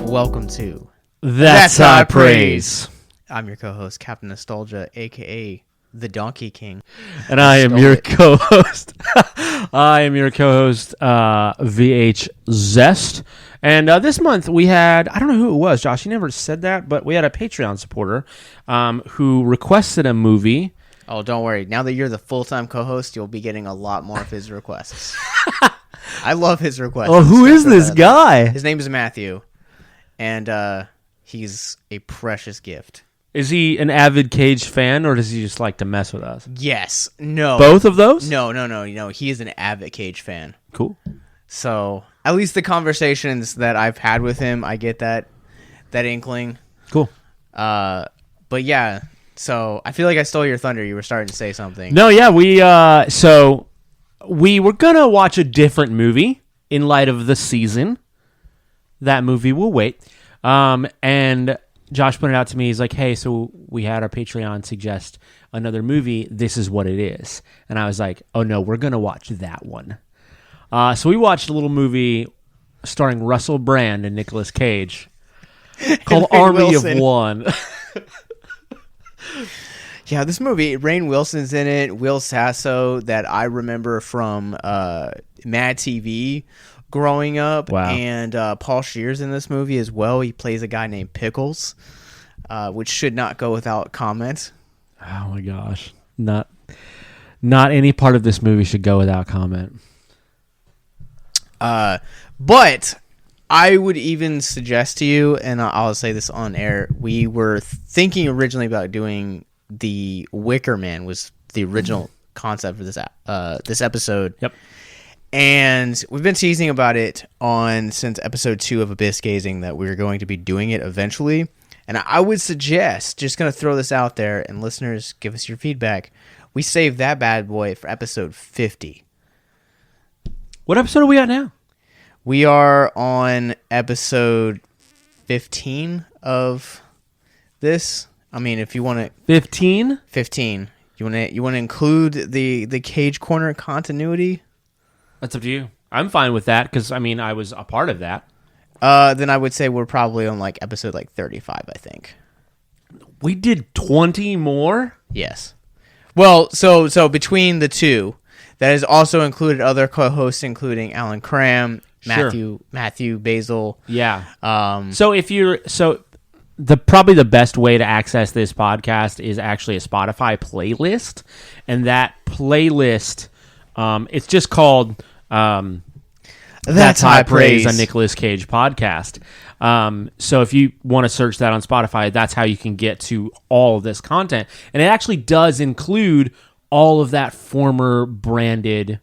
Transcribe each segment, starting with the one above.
Welcome to That's High Praise. I'm your co-host, Captain Nostalgia, a.k.a. the Donkey King. And I am your co-host. VH Zest. And this month we had, I don't know who it was, Josh, you never said that, but we had a Patreon supporter who requested a movie. Oh, don't worry. Now that you're the full-time co-host, you'll be getting a lot more of his requests. I love his requests. Oh, who is this guy? His name is Matthew. And he's a precious gift. Is he an avid Cage fan, or does he just like to mess with us? Yes. No. Both of those? No. He is an avid Cage fan. Cool. So, at least the conversations that I've had with him, I get that inkling. Cool. But yeah, so I feel like I stole your thunder. You were starting to say something. No, yeah, we were going to watch a different movie in light of the season. That movie will wait. And Josh pointed out to me, he's like, hey, so we had our Patreon suggest another movie. This is what it is. And I was like, oh, no, we're going to watch that one. So we watched a little movie starring Russell Brand and Nicolas Cage called Army-of-One. Yeah, this movie, Rainn Wilson's in it, Will Sasso, that I remember from Mad TV growing up. Wow. And Paul Scheer's in this movie as well. He plays a guy named Pickles, which should not go without comment. Oh my gosh. Not any part of this movie should go without comment. But I would even suggest to you, and I'll say this on air, we were thinking originally about doing the Wicker Man was the original concept for this episode. Yep. And we've been teasing about it since episode 2 of Abyss Gazing that we were going to be doing it eventually. And I would suggest, just going to throw this out there, and listeners, give us your feedback, we save that bad boy for episode 50. What episode are we at now? We are on episode 15 of this. I mean, if you want to... 15? 15. You want to include the Cage Corner continuity? That's up to you. I'm fine with that because, I mean, I was a part of that. Then I would say we're probably on episode 35, I think. We did 20 more? Yes. Well, so between the two, that has also included other co-hosts, including Alan Cram, Matthew Basil. Yeah. Probably the best way to access this podcast is actually a Spotify playlist, and that playlist, it's just called That's High Praise, a Nicolas Cage podcast. So if you want to search that on Spotify, that's how you can get to all of this content, and it actually does include all of that former branded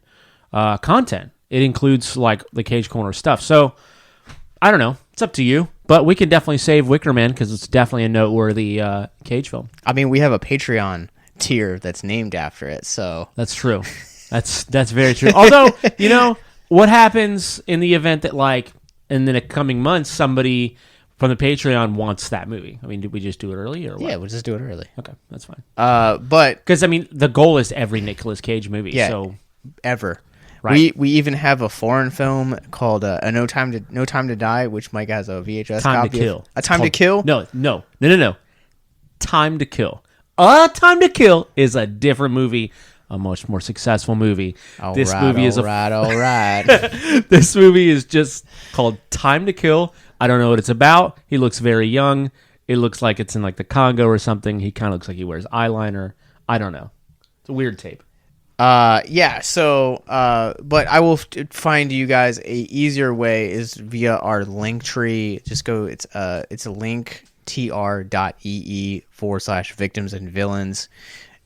content. It includes the Cage Corner stuff. So I don't know. It's up to you. But we can definitely save Wicker Man because it's definitely a noteworthy Cage film. I mean, we have a Patreon tier that's named after it, so... That's true. That's very true. Although, what happens in the event that, in the coming months, somebody from the Patreon wants that movie? I mean, did we just do it early or what? Yeah, we'll just do it early. Okay, that's fine. But... Because, I mean, the goal is every Nicolas Cage movie, yeah, so... Ever. Right. We even have a foreign film called No Time to Die, which Mike has a VHS Time copy to Kill. A Time to Kill? No. Time to Kill. Time to Kill is a different movie, a much more successful movie. This movie is This movie is just called Time to Kill. I don't know what it's about. He looks very young. It looks like it's in the Congo or something. He kind of looks like he wears eyeliner. I don't know. It's a weird tape. Yeah, so, but I will find you guys a easier way is via our link tree. Just go, it's a link, tr.ee/victims and villains.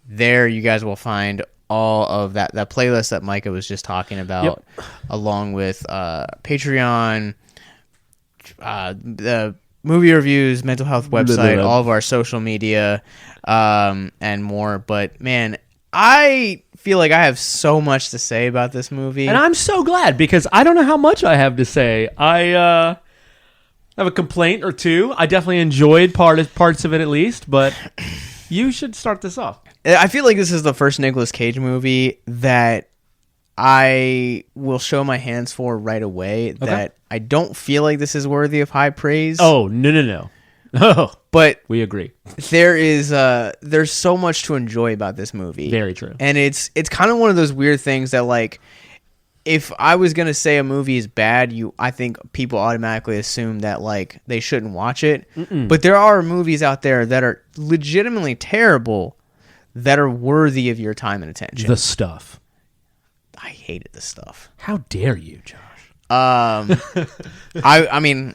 There you guys will find all of that playlist that Micah was just talking about, along with, Patreon, the movie reviews, mental health website, all of our social media, and more. But man, I feel like I have so much to say about this movie. And I'm so glad because I don't know how much I have to say. I have a complaint or two. I definitely enjoyed parts of it at least, but you should start this off. I feel like this is the first Nicolas Cage movie that I will show my hands for right away that I don't feel like this is worthy of high praise. Oh, no. Oh, but we agree. There's so much to enjoy about this movie. Very true. And it's kind of one of those weird things that, like, if I was going to say a movie is bad, I think people automatically assume that, like, they shouldn't watch it. But there are movies out there that are legitimately terrible that are worthy of your time and attention. The Stuff. I hated The Stuff. How dare you, Josh? I mean,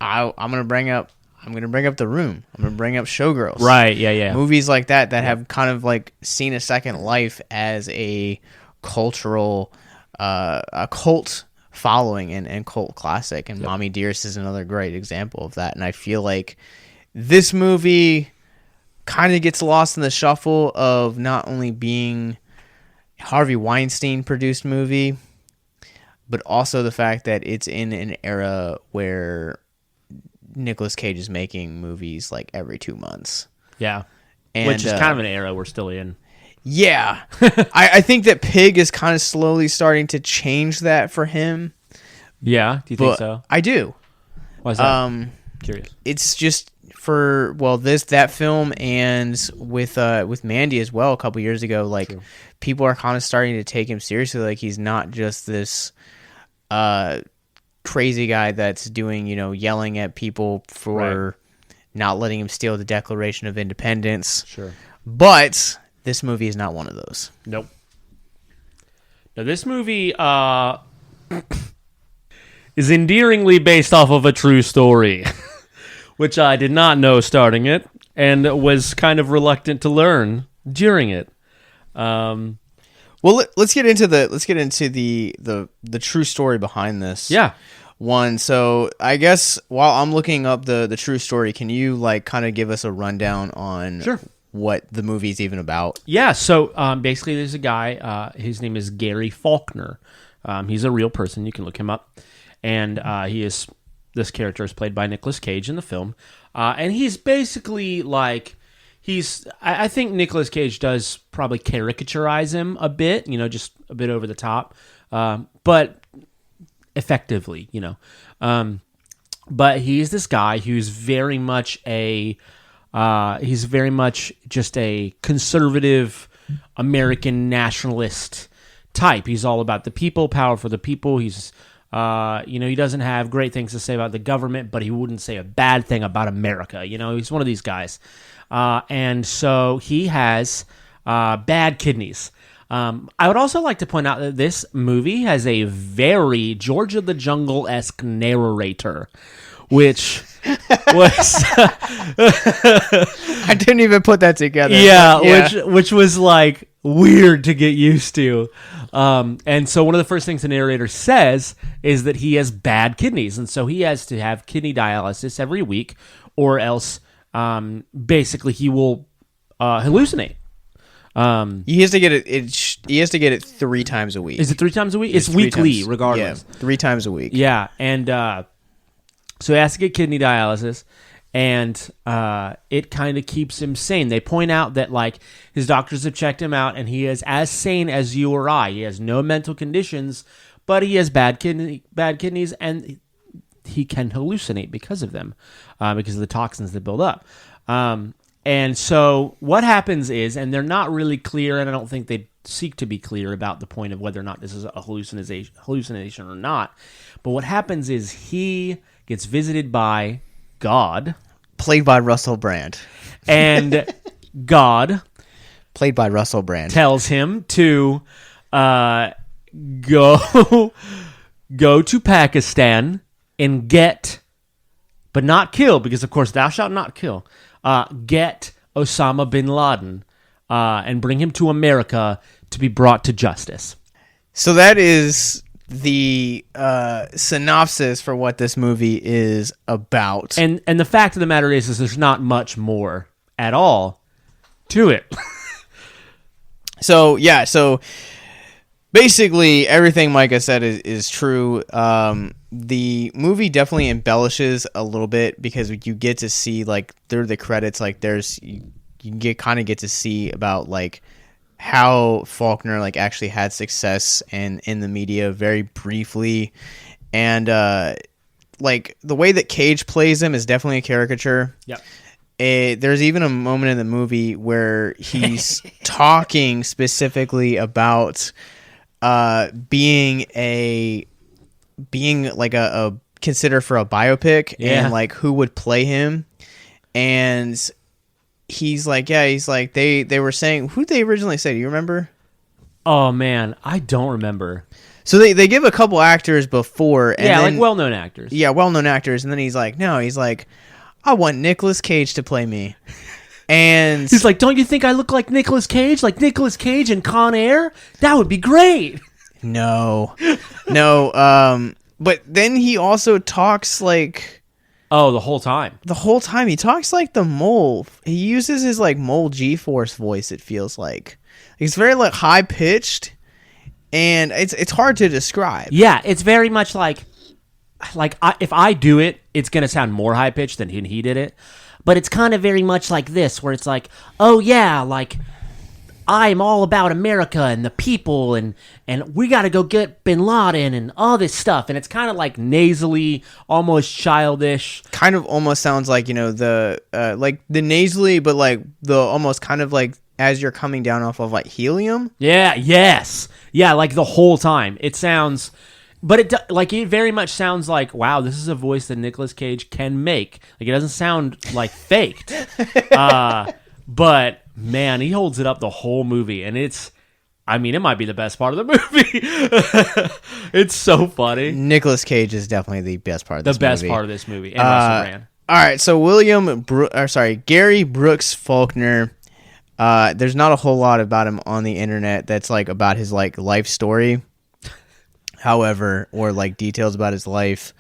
I'm gonna bring up The Room. I'm gonna bring up Showgirls. Right? Yeah. Movies like that have kind of like seen a second life as a cultural, a cult following and cult classic. And Mommy Dearest is another great example of that. And I feel like this movie kind of gets lost in the shuffle of not only being Harvey Weinstein produced movie, but also the fact that it's in an era where Nicolas Cage is making movies like every 2 months. Yeah. And, which is kind of an era we're still in. Yeah. I think that Pig is kind of slowly starting to change that for him. Yeah. Do you think so? I do. Why is that? Curious. It's just that film and with Mandy as well a couple years ago, like, true, people are kind of starting to take him seriously. Like, he's not just this crazy guy that's doing, yelling at people for not letting him steal the Declaration of Independence. Sure. But this movie is not one of those. Nope. Now, this movie is endearingly based off of a true story, which I did not know starting it and was kind of reluctant to learn during it. Well, let's get into the true story behind this. Yeah. One. So I guess while I'm looking up the true story, can you like kind of give us a rundown on what the movie's even about? Yeah. So basically, there's a guy. His name is Gary Faulkner. He's a real person. You can look him up, and this character is played by Nicolas Cage in the film, and he's basically like. I think Nicolas Cage does probably caricaturize him a bit, just a bit over the top, but effectively, But he's this guy who's very much just a conservative American nationalist type. He's all about the people, power for the people. He's he doesn't have great things to say about the government, but he wouldn't say a bad thing about America. He's one of these guys. And so he has bad kidneys. I would also like to point out that this movie has a very George of the Jungle-esque narrator, which was... I didn't even put that together. Yeah. Which was like weird to get used to. And so one of the first things the narrator says is that he has bad kidneys, and so he has to have kidney dialysis every week, or else basically he will hallucinate. He has to get it. He has to get it 3 times a week. Is it 3 times a week? It's weekly, regardless. Yeah, 3 times a week. Yeah, and so he has to get kidney dialysis, and it kind of keeps him sane. They point out that like his doctors have checked him out, and he is as sane as you or I. He has no mental conditions, but he has bad kidneys, and he can hallucinate because of them, because of the toxins that build up. And so what happens is, and they're not really clear, and I don't think they seek to be clear about the point of whether or not this is a hallucination or not. But what happens is he gets visited by God. Played by Russell Brand. And God... Played by Russell Brand. Tells him to go to Pakistan and get, but not kill, because of course thou shalt not kill, get Osama Bin Laden and bring him to America to be brought to justice. So that is the synopsis for what this movie is about. And the fact of the matter is there's not much more at all to it. So basically everything Micah said is true. The movie definitely embellishes a little bit because you get to see like through the credits, like you get to see about like how Faulkner like actually had success in the media very briefly, and like the way that Cage plays him is definitely a caricature. Yep. There's even a moment in the movie where he's talking specifically about being like a consider for a biopic, and like who would play him, and he's like they were saying, who'd they originally say? Do you remember? Oh man, I don't remember. So they give a couple actors before, and then, like well-known actors. Yeah, well-known actors, and then he's like, no, he's like, I want Nicolas Cage to play me. And he's like, don't you think I look like Nicolas Cage? Like Nicolas Cage in Con Air? That would be great. No. But then he also talks like... Oh, the whole time. The whole time. He talks like the mole. He uses his like mole G-force voice, it feels like. He's very like high-pitched, and it's hard to describe. Yeah, it's very much like if I do it, it's going to sound more high-pitched than he did it. But it's kind of very much like this, where it's like, oh yeah, like, I'm all about America and the people, and we got to go get Bin Laden and all this stuff. And it's kind of like nasally, almost childish. Kind of almost sounds like, the nasally, but like the almost kind of like as you're coming down off of like helium. Yeah, yes. Yeah, like the whole time. It sounds... But it very much sounds like, wow, this is a voice that Nicolas Cage can make. Like, it doesn't sound like faked. But man, he holds it up the whole movie, and it might be the best part of the movie. It's so funny. Nicolas Cage is definitely the best part of this movie. The best part of this movie. And Russell Brand. All right, so Gary Brooks Faulkner. There's not a whole lot about him on the internet that's like about his like life story. However, or like details about his life.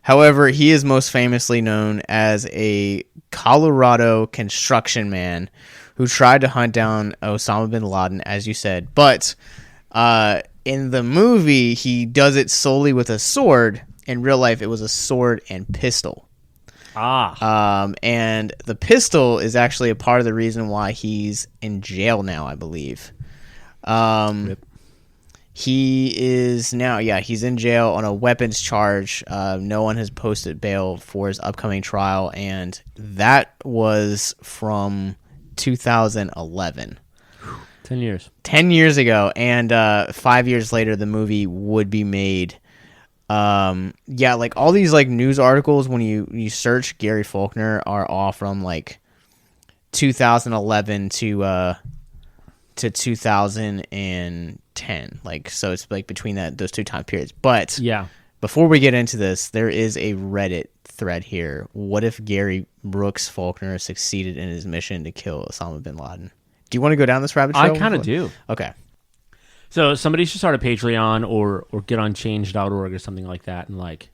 However, he is most famously known as a Colorado construction man who tried to hunt down Osama Bin Laden, as you said. But in the movie, he does it solely with a sword. In real life, it was a sword and pistol. And the pistol is actually a part of the reason why he's in jail now, I believe. Rip. He is now, he's in jail on a weapons charge. No one has posted bail for his upcoming trial, and that was from 2011. 10 years. 10 years ago, and 5 years later, the movie would be made. Like all these like news articles, when you search Gary Faulkner, are all from like 2011 to 2010. Like, so it's like between those two time periods. But before we get into this, there is a Reddit thread here. What if Gary Brooks Faulkner succeeded in his mission to kill Osama bin Laden? Do you want to go down this rabbit trail? I kind of do. Okay. So somebody should start a Patreon or get on change.org or something like that and like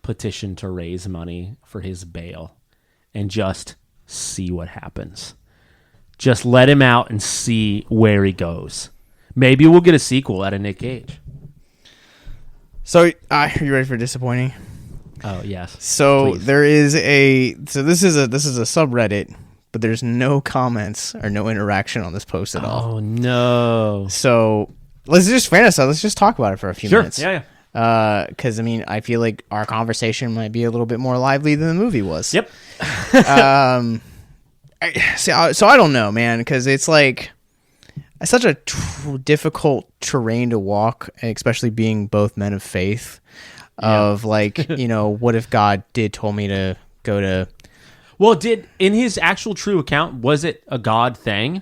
petition to raise money for his bail and just see what happens. Just let him out and see where he goes. Maybe we'll get a sequel out of Nic Cage. So, are you ready for disappointing? Oh, yes. So, Please. there is this is a subreddit, but there's no comments or no interaction on this post at all. Oh, no. So, let's just fantasize. Let's just talk about it for a few minutes. Yeah. Because, I feel like our conversation might be a little bit more lively than the movie was. Yep. So I don't know, man, because it's like... It's such a difficult terrain to walk, especially being both men of faith. Of like, what if God told me to go to... Well, in his actual true account, was it a God thing?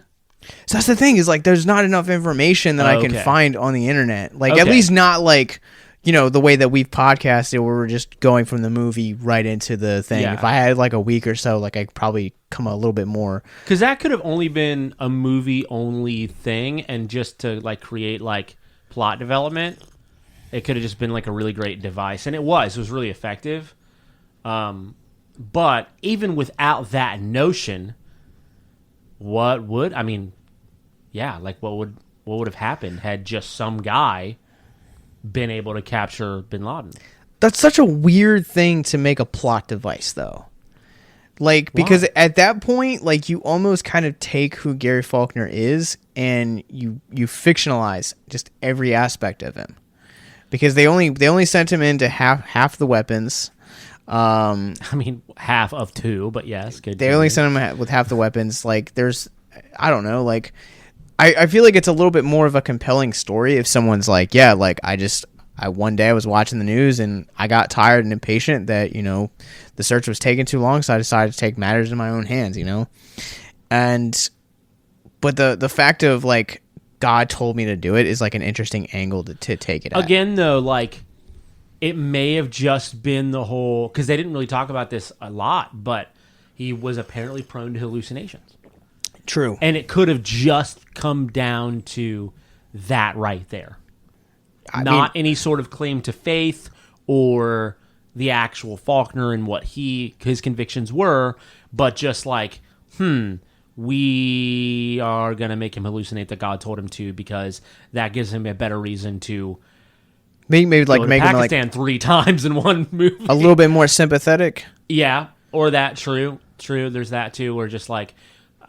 So that's the thing, is like there's not enough information that I can find on the internet. Like, at least not like, the way that we've podcasted where we're just going from the movie right into the thing. Yeah. If I had like a week or so, like I could probably come a little bit more. Because that could have only been a movie-only thing, and just to like create like plot development, it could have just been like a really great device. And it was really effective. But even without that notion, what would have happened had just some guy been able to capture bin Laden? That's such a weird thing to make a plot device, though. Like, because at that point, like, you almost kind of take who Gary Faulkner is and you fictionalize just every aspect of him, because they only sent him in to half the weapons. I mean, half of two, but yes, good. They only sent him with half the weapons. Like, there's, I don't know, like, I feel like it's a little bit more of a compelling story if someone's like, yeah, like, one day I was watching the news and I got tired and impatient that, you know, the search was taking too long, so I decided to take matters in my own hands, you know? But the fact of, like, God told me to do it is, like, an interesting angle to take it at. Again, though, like, it may have just been the whole... Because they didn't really talk about this a lot, but he was apparently prone to hallucinations. True. And it could have just come down to that right there. Not any sort of claim to faith or the actual Faulkner and what his convictions were, but just like, we are going to make him hallucinate that God told him to, because that gives him a better reason to maybe like make Pakistan him like 3 times in one movie. A little bit more sympathetic. Yeah, or that, true. There's that too, where just like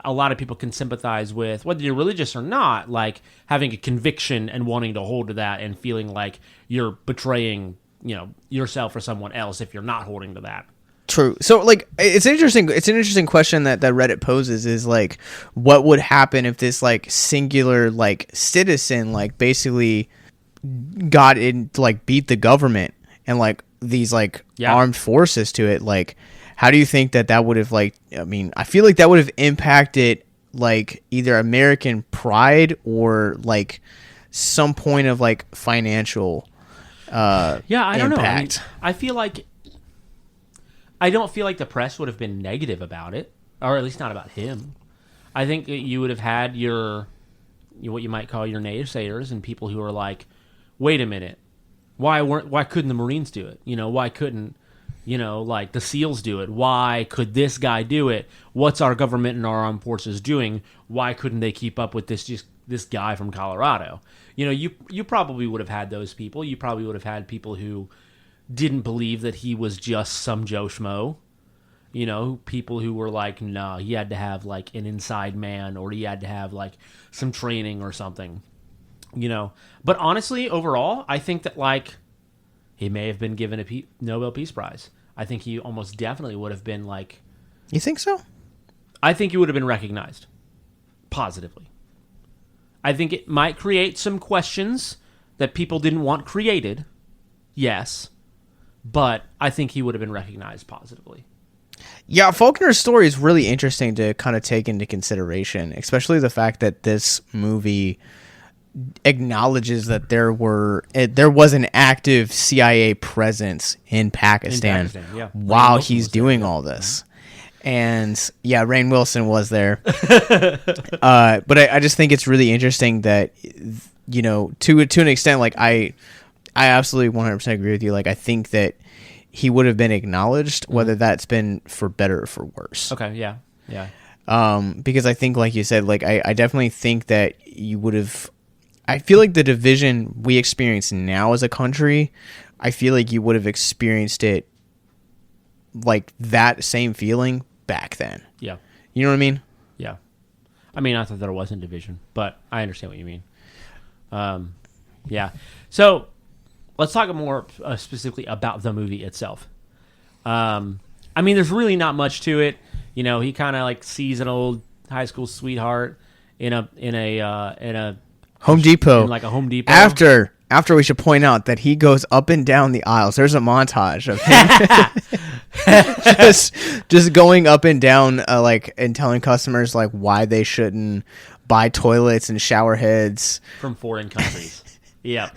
a lot of people can sympathize with, whether you're religious or not, like having a conviction and wanting to hold to that and feeling like you're betraying, you know, yourself or someone else if you're not holding to that. True. So, like, it's interesting. It's an interesting question that Reddit poses is, like, what would happen if this, like, singular, like, citizen, like, basically got in, like, beat the government and, like, these, like, armed forces to it? Like, how do you think that would have, like, I mean, I feel like that would have impacted, like, either American pride or, like, some point of, like, financial I don't know. I mean, I feel like... I don't feel like the press would have been negative about it, or at least not about him. I think you would have had your what you might call your naysayers and people who are like, wait a minute, why couldn't the Marines do it? You know, why couldn't, you know, like the SEALs do it? Why could this guy do it? What's our government and our armed forces doing? Why couldn't they keep up with this guy from Colorado? You know, you probably would have had those people. You probably would have had people who didn't believe that he was just some Joe Schmo. You know, people who were like, no, he had to have like an inside man, or he had to have like some training or something. You know, but honestly, overall, I think that like he may have been given a Nobel Peace Prize. I think he almost definitely would have been like... You think so? I think he would have been recognized positively. I think it might create some questions that people didn't want created. Yes. But I think he would have been recognized positively. Yeah, Faulkner's story is really interesting to kind of take into consideration, especially the fact that this movie acknowledges that there was an active CIA presence in Pakistan, while he's doing all this. And yeah, Rainn Wilson was there. But I just think it's really interesting that, you know, to an extent, like I absolutely 100% agree with you. Like, I think that he would have been acknowledged, whether that's been for better or for worse. Okay, yeah. Because I think, like you said, like I definitely think that you would have... I feel like the division we experience now as a country, I feel like you would have experienced it, like that same feeling back then. Yeah. You know what I mean? Yeah. I mean, I thought there wasn't division, but I understand what you mean. Yeah. So let's talk more specifically about the movie itself. I mean, there's really not much to it. You know, he kind of like sees an old high school sweetheart in a Home Depot. In like a Home Depot. After we should point out that he goes up and down the aisles. There's a montage of him just going up and down, like, and telling customers like why they shouldn't buy toilets and shower heads from foreign countries. Yeah,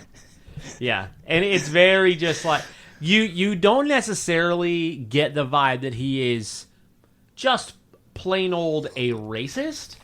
and it's very just like you don't necessarily get the vibe that he is just plain old a racist.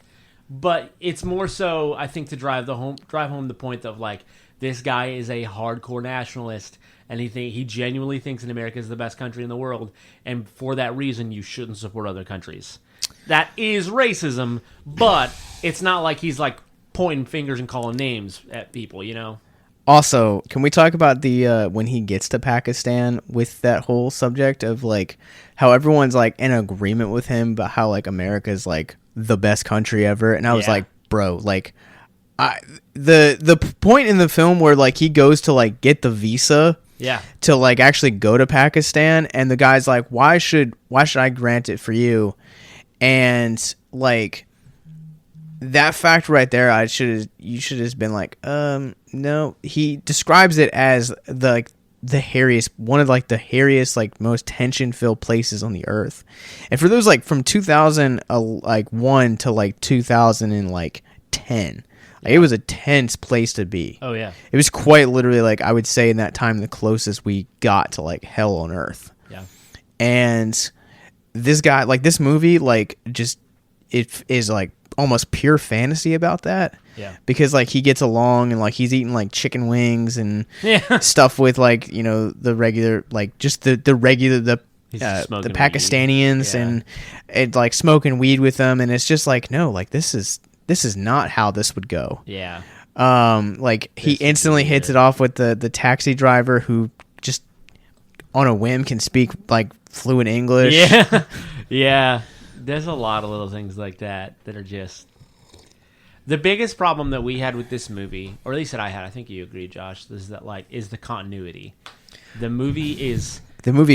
But it's more so, I think, to drive home the point of, like, this guy is a hardcore nationalist, and he genuinely thinks that America is the best country in the world, and for that reason, you shouldn't support other countries. That is racism, but it's not like he's, like, pointing fingers and calling names at people, you know? Also, can we talk about the when he gets to Pakistan with that whole subject of, like, how everyone's, like, in agreement with him, but how, like, America's, like, the best country ever? And I was like, bro, like, The point in the film where like he goes to like get the visa to like actually go to Pakistan, and the guy's like, why should I grant it for you? And like that fact right there, you should have been like, no. He describes it as the hairiest, one of like the hairiest, like most tension-filled places on the earth. And for those like from 2001 to like 2010, like, it was a tense place to be. Oh yeah, it was quite literally, like, I would say in that time the closest we got to like hell on earth. Yeah. And this guy, like, this movie, like, just it is like almost pure fantasy about that. Yeah. Because like he gets along and like he's eating like chicken wings and stuff with like, you know, the regular, like just the Pakistanians and like smoking weed with them, and it's just like, no, like this is not how this would go. Yeah. Like he instantly hits it off with the taxi driver who just on a whim can speak like fluent English. Yeah. Yeah. There's a lot of little things like that are just... The biggest problem that we had with this movie, or at least that I had, I think you agree, Josh, is that like is the continuity. The movie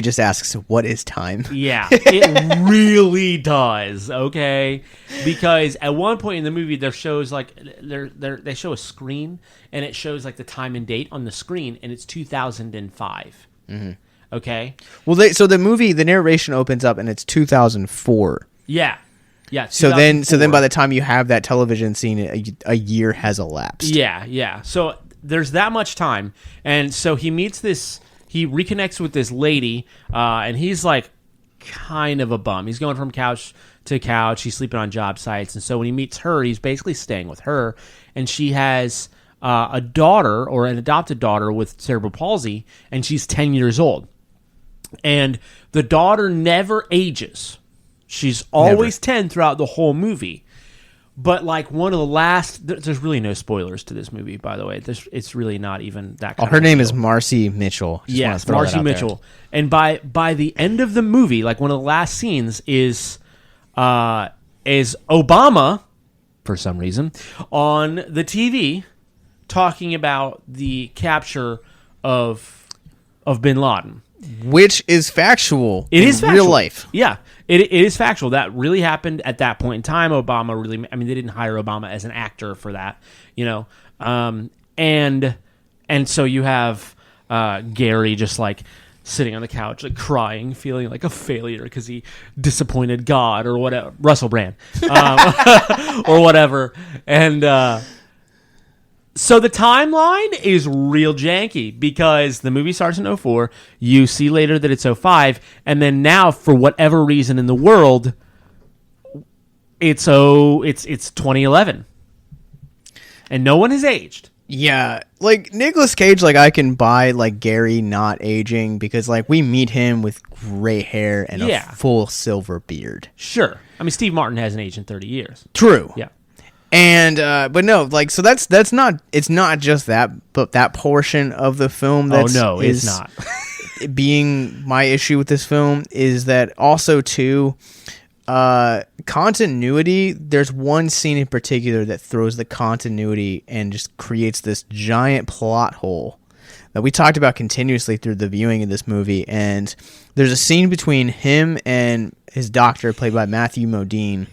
just asks, what is time? Yeah, it really does. Okay, because at one point in the movie, there shows like they show a screen, and it shows like the time and date on the screen, and it's 2005. Mm-hmm. Okay. Well, so the movie, the narration opens up, and it's 2004. Yeah. Yeah. So then by the time you have that television scene, a year has elapsed. Yeah. Yeah. So there's that much time, and so he reconnects with this lady, and he's like kind of a bum. He's going from couch to couch. He's sleeping on job sites, and so when he meets her, he's basically staying with her, and she has a daughter, or an adopted daughter, with cerebral palsy, and she's 10 years old, and the daughter never ages. She's always 10 throughout the whole movie. But like one of the last... There's really no spoilers to this movie, by the way. It's really not even that kind of her name is Marcy Mitchell. Yes, Marcy Mitchell. There. And by the end of the movie, like one of the last scenes is Obama, for some reason, on the TV talking about the capture of Bin Laden. Which is factual. It is factual. Real life. Yeah, it is factual. That really happened at that point in time. Obama really... I mean, they didn't hire Obama as an actor for that, you know. And so you have Gary just like sitting on the couch, like crying, feeling like a failure because he disappointed God or whatever. Russell Brand. Or whatever. And... So the timeline is real janky because the movie starts in 2004. You see later that it's 2005, and then now, for whatever reason in the world, it's 2011, and no one has aged. Yeah, like Nicolas Cage, like I can buy like Gary not aging because like we meet him with gray hair and a full silver beard. Sure, I mean Steve Martin hasn't aged in 30 years. True. Yeah. And but no, like so that's not, it's not just that, but that portion of the film that's it's not being my issue with this film is that also too continuity. There's one scene in particular that throws the continuity and just creates this giant plot hole that we talked about continuously through the viewing of this movie. And there's a scene between him and his doctor, played by Matthew Modine,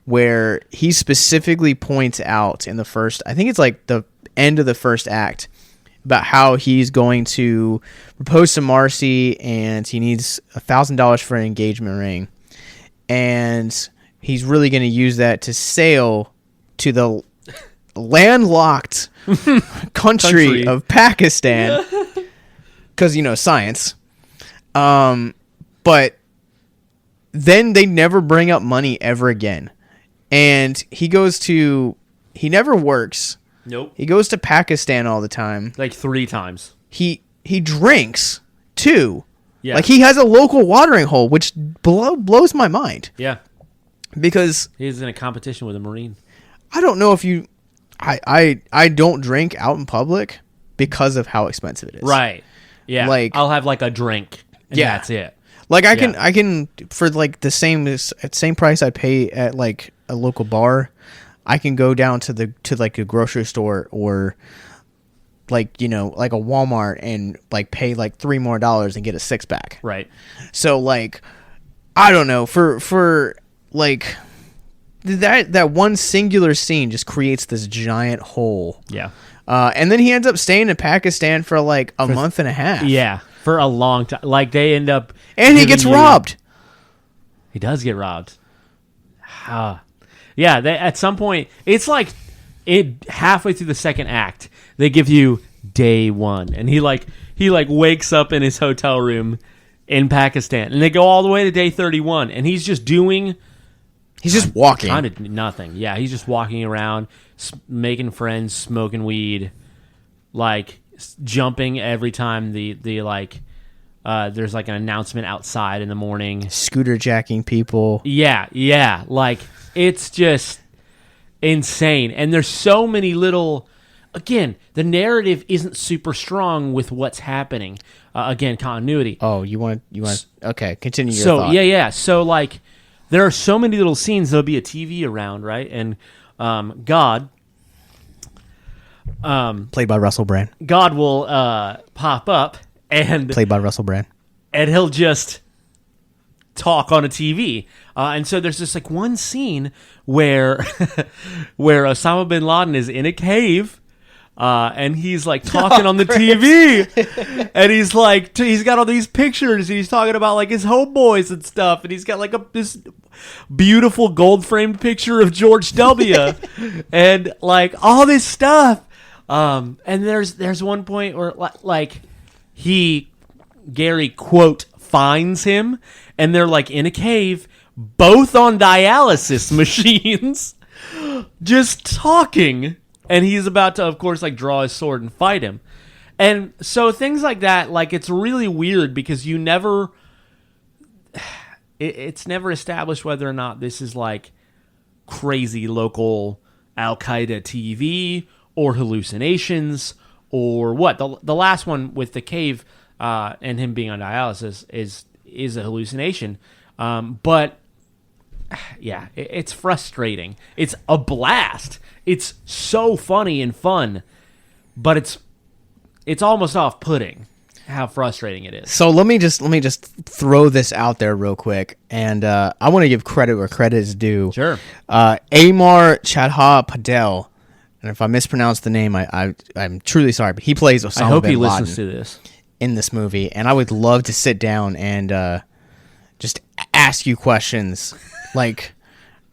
where he specifically points out in the first, I think it's like the end of the first act, about how he's going to propose to Marcy and he needs $1,000 for an engagement ring. And he's really going to use that to sail to the landlocked country of Pakistan. Because, you know, science. But then they never bring up money ever again. And he never works. Nope. He goes to Pakistan all the time. Like 3 times. He drinks, too. Yeah. Like, he has a local watering hole, which blows my mind. Yeah. Because... he's in a competition with a Marine. I don't know if you... I don't drink out in public because of how expensive it is. Right. Yeah. Like, I'll have, like, a drink, and that's it. Like I can for like the same price I pay at like a local bar, I can go down to like a grocery store or like, like a Walmart and like pay like $3 more and get a 6-pack. Right. So like, I don't know, for like that one singular scene just creates this giant hole. Yeah. And then he ends up staying in Pakistan for like a month and a half. Yeah. For a long time. Like they end up. And he gets robbed. He does get robbed. Yeah. At some point, it's like halfway through the second act, they give you day 1. And he wakes up in his hotel room in Pakistan. And they go all the way to day 31. And he's just doing. He's just walking. Kind of nothing. Yeah, he's just walking around, making friends, smoking weed, like jumping every time the like there's like an announcement outside in the morning. Scooter jacking people. Yeah. Like it's just insane. And there's so many little. Again, the narrative isn't super strong with what's happening. Again, continuity. Oh, you want? Okay, continue your thought. thought. Yeah. So like. There are so many little scenes. There'll be a TV around, right? And God, played by Russell Brand. God will pop up and played by Russell Brand, and he'll just talk on a TV. And so there's just like one scene where Osama Bin Laden is in a cave. And he's like talking on the TV, and he's like, he's got all these pictures, and he's talking about like his homeboys and stuff, and he's got like this beautiful gold framed picture of George W. and like all this stuff. And there's one point where like Gary quote finds him, and they're like in a cave, both on dialysis machines, just talking. And he's about to, of course, like draw his sword and fight him. And so things like that, like it's really weird because you never, it's never established whether or not this is like crazy local Al-Qaeda TV or hallucinations or what. The last one with the cave and him being on dialysis is a hallucination. But yeah, it's frustrating. It's a blast. It's so funny and fun, but it's almost off-putting how frustrating it is. So let me just throw this out there real quick, and I want to give credit where credit is due. Sure. Amar Chadha Patel, and if I mispronounce the name, I'm truly sorry, but he plays Osama Bin Laden. I hope he listens to this in this movie, and I would love to sit down and just ask you questions like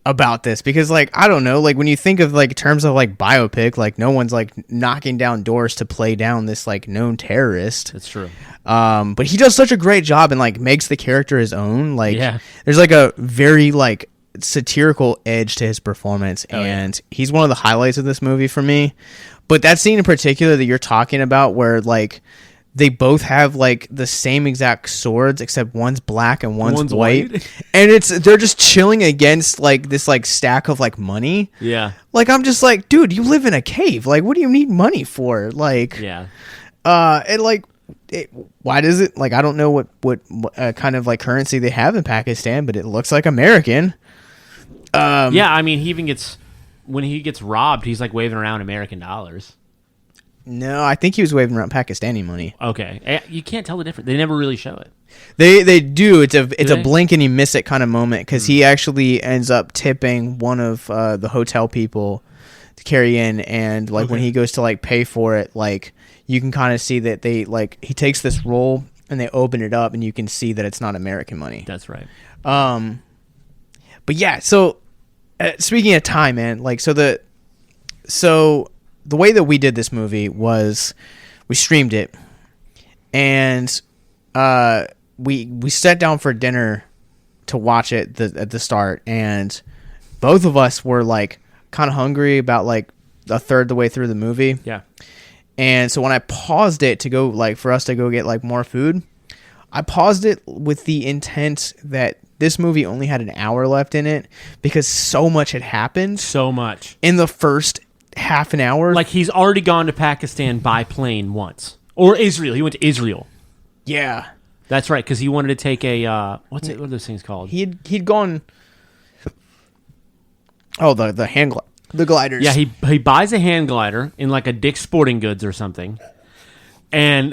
about this, because like I don't know, like when you think of like terms of like biopic, like no one's like knocking down doors to play down this like known terrorist. That's true. But he does such a great job and like makes the character his own. Like there's like a very like satirical edge to his performance, and he's one of the highlights of this movie for me. But that scene in particular that you're talking about, where like they both have like the same exact swords, except one's black and one's white. And they're just chilling against like this like stack of like money. Yeah. Like I'm just like, dude, you live in a cave. Like, what do you need money for? Like, yeah. And like, why does it like? I don't know what kind of like currency they have in Pakistan, but it looks like American. Yeah, I mean, when he gets robbed, he's like waving around American dollars. No, I think he was waving around Pakistani money. Okay, you can't tell the difference. They never really show it. They do. It's a blink and you miss it kind of moment, because he actually ends up tipping one of the hotel people to carry in, and like when he goes to like pay for it, like you can kind of see that they like he takes this roll and they open it up and you can see that it's not American money. That's right. But yeah, so speaking of time, man, like so the way that we did this movie was we streamed it, and we sat down for dinner to watch it at the start, and both of us were like kind of hungry about like a third the way through the movie. Yeah. And so when I paused it to go like for us to go get like more food, I paused it with the intent that this movie only had an hour left in it, because so much had happened. So much. In the first half an hour. Like he's already gone to Pakistan by plane once. Or Israel. He went to Israel. Yeah. That's right, because he wanted to take a what are those things called? He'd gone. Oh, the hand glide. The gliders. Yeah, he buys a hand glider in like a Dick's Sporting Goods or something, and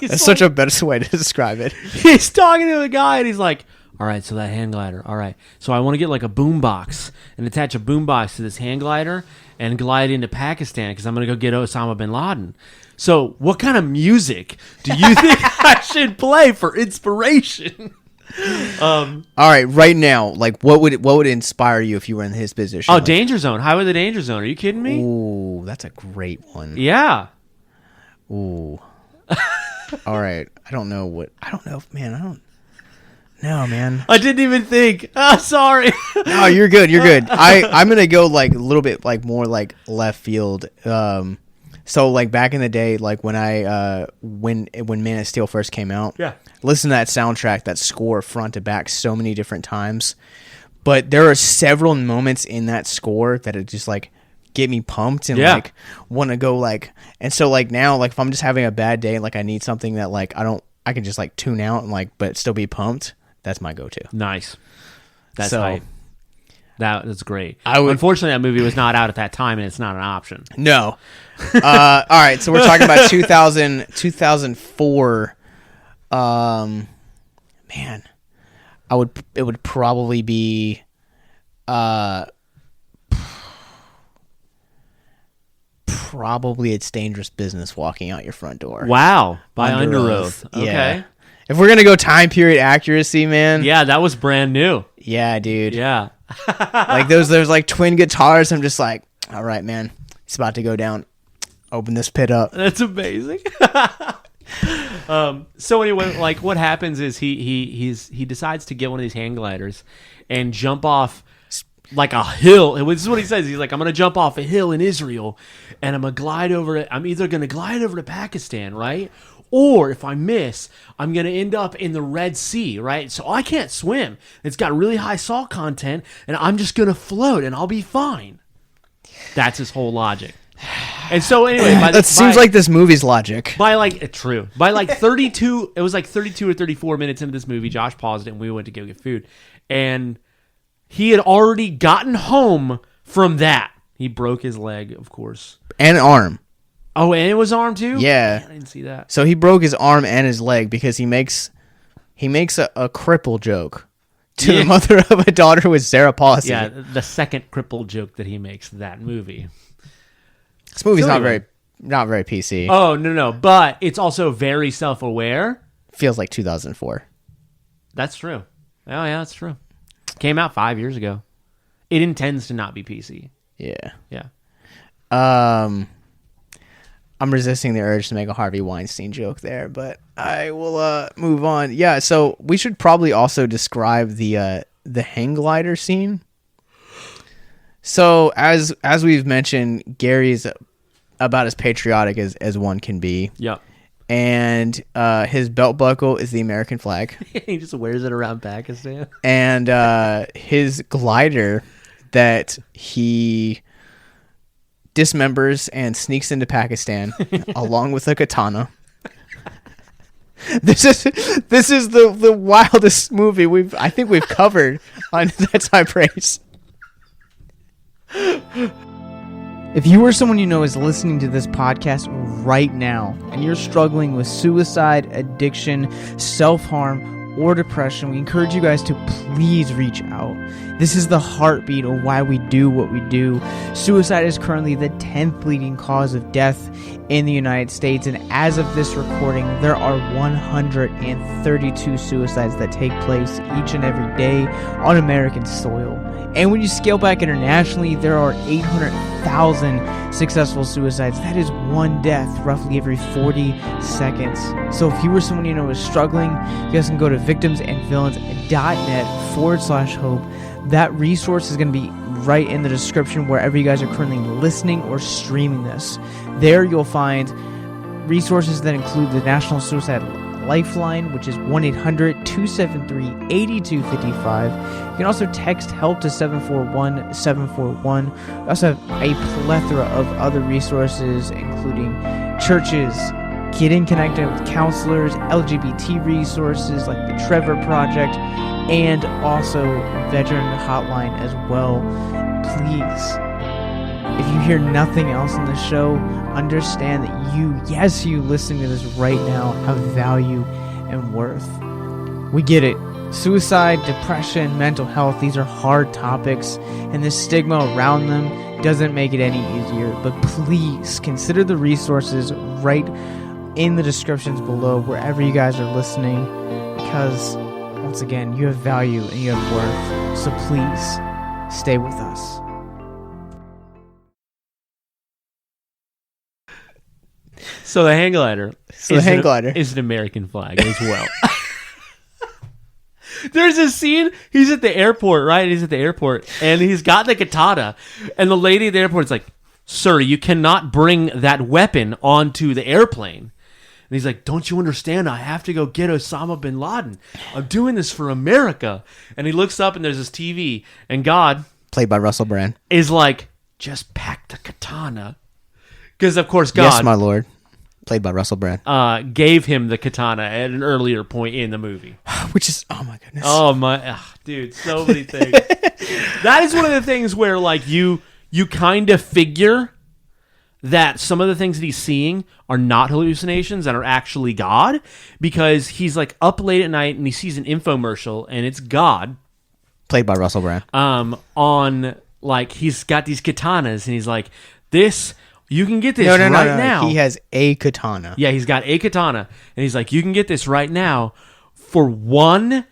that's such a better way to describe it. He's talking to the guy, and he's like, "All right, so that hand glider. All right, so I want to get like a boom box and attach a boom box to this hand glider and glide into Pakistan because I'm gonna go get Osama Bin Laden. So, what kind of music do you think I should play for inspiration?" All right, right now, like what would inspire you if you were in his position? Oh, like, Danger Zone. Highway to the Danger Zone. Are you kidding me? Ooh, that's a great one. Yeah. Ooh. All right. I don't know, man. No, man. I didn't even think. Oh, sorry. No, you're good. I'm gonna go like a little bit like more like left field. So like back in the day, like when when Man of Steel first came out, Yeah. listen to that soundtrack, that score front to back so many different times. But there are several moments in that score that it just like get me pumped and like want to go like. And so like now, like if I'm just having a bad day, like I need something that like I can just like tune out and like but still be pumped. That's my go-to. Nice. That's so, hype. That's great. Unfortunately, that movie was not out at that time, and it's not an option. No. All right, so we're talking about 2004. Man, it would probably be probably It's Dangerous Business Walking Out Your Front Door. Wow. By Under Oath. Okay. Yeah. If we're going to go time period accuracy, man. Yeah, that was brand new. Yeah, dude. Yeah. Like there's like twin guitars. I'm just like, all right, man, it's about to go down. Open this pit up. That's amazing. So anyway, like what happens is he decides to get one of these hang gliders and jump off like a hill. This is what he says. He's like, I'm gonna jump off a hill in Israel, and I'm gonna glide over it. I'm either gonna glide over to Pakistan, right? Or if I miss, I'm going to end up in the Red Sea, right? So I can't swim. It's got really high salt content, and I'm just going to float, and I'll be fine. That's his whole logic. And so anyway, seems like this movie's logic. By like 32, it was like 32 or 34 minutes into this movie, Josh paused it, and we went to go get food. And he had already gotten home from that. He broke his leg, of course. And arm. Oh, and it was arm too? Yeah. Man, I didn't see that. So he broke his arm and his leg because he makes a cripple joke to the mother of a daughter with Sarah palsy. Yeah, the second cripple joke that he makes that movie. This movie's not very PC. Oh, no. But it's also very self-aware. Feels like 2004. That's true. Oh, yeah, that's true. Came out 5 years ago. It intends to not be PC. Yeah. Yeah. I'm resisting the urge to make a Harvey Weinstein joke there, but I will move on. Yeah, so we should probably also describe the hang glider scene. So as we've mentioned, Gary's about as patriotic as one can be. Yep. And his belt buckle is the American flag. He just wears it around Pakistan. And his glider that he dismembers and sneaks into Pakistan along with a katana. This is the wildest movie I think we've covered on That's High Praise. If you or someone you know is listening to this podcast right now and you're struggling with suicide, addiction, self-harm, or depression, we encourage you guys to please reach out. This is the heartbeat of why we do what we do. Suicide is currently the 10th leading cause of death in the United States, and as of this recording, there are 132 suicides that take place each and every day on American soil. And when you scale back internationally, there are 800,000 successful suicides. That is one death roughly every 40 seconds. So if you or someone you know is struggling, you guys can go to victimsandvillains.net/hope. That resource is going to be right in the description wherever you guys are currently listening or streaming this. There you'll find resources that include the National Suicide Lifeline, which is 1-800-273-8255. You can also text HELP to 741-741. We also have a plethora of other resources, including churches, getting connected with counselors, LGBT resources like the Trevor Project, and also Veteran Hotline as well. Please, if you hear nothing else in the show, understand that you listening to this right now, have value and worth. We get it. Suicide, depression, mental health, these are hard topics, and the stigma around them doesn't make it any easier. But please consider the resources right in the descriptions below, wherever you guys are listening, because once again, you have value and you have worth. So please stay with us. So the hang glider. Is an American flag as well. There's a scene, he's at the airport, right? He's at the airport, and he's got the katana, and the lady at the airport is like, "Sir, you cannot bring that weapon onto the airplane." And he's like, "Don't you understand? I have to go get Osama Bin Laden. I'm doing this for America." And he looks up, and there's this TV, and God, played by Russell Brand, is like, "Just pack the katana." Because, of course, God... Yes, my lord. Played by Russell Brand. Gave him the katana at an earlier point in the movie. Which is, oh my goodness. Oh my, dude, so many things. That is one of the things where, like, you kind of figure that some of the things that he's seeing are not hallucinations and are actually God, because he's, like, up late at night and he sees an infomercial and it's God. Played by Russell Brand. On, like, he's got these katanas and he's like, this... You can get this right now. He has a katana. Yeah, he's got a katana. And he's like, you can get this right now for 1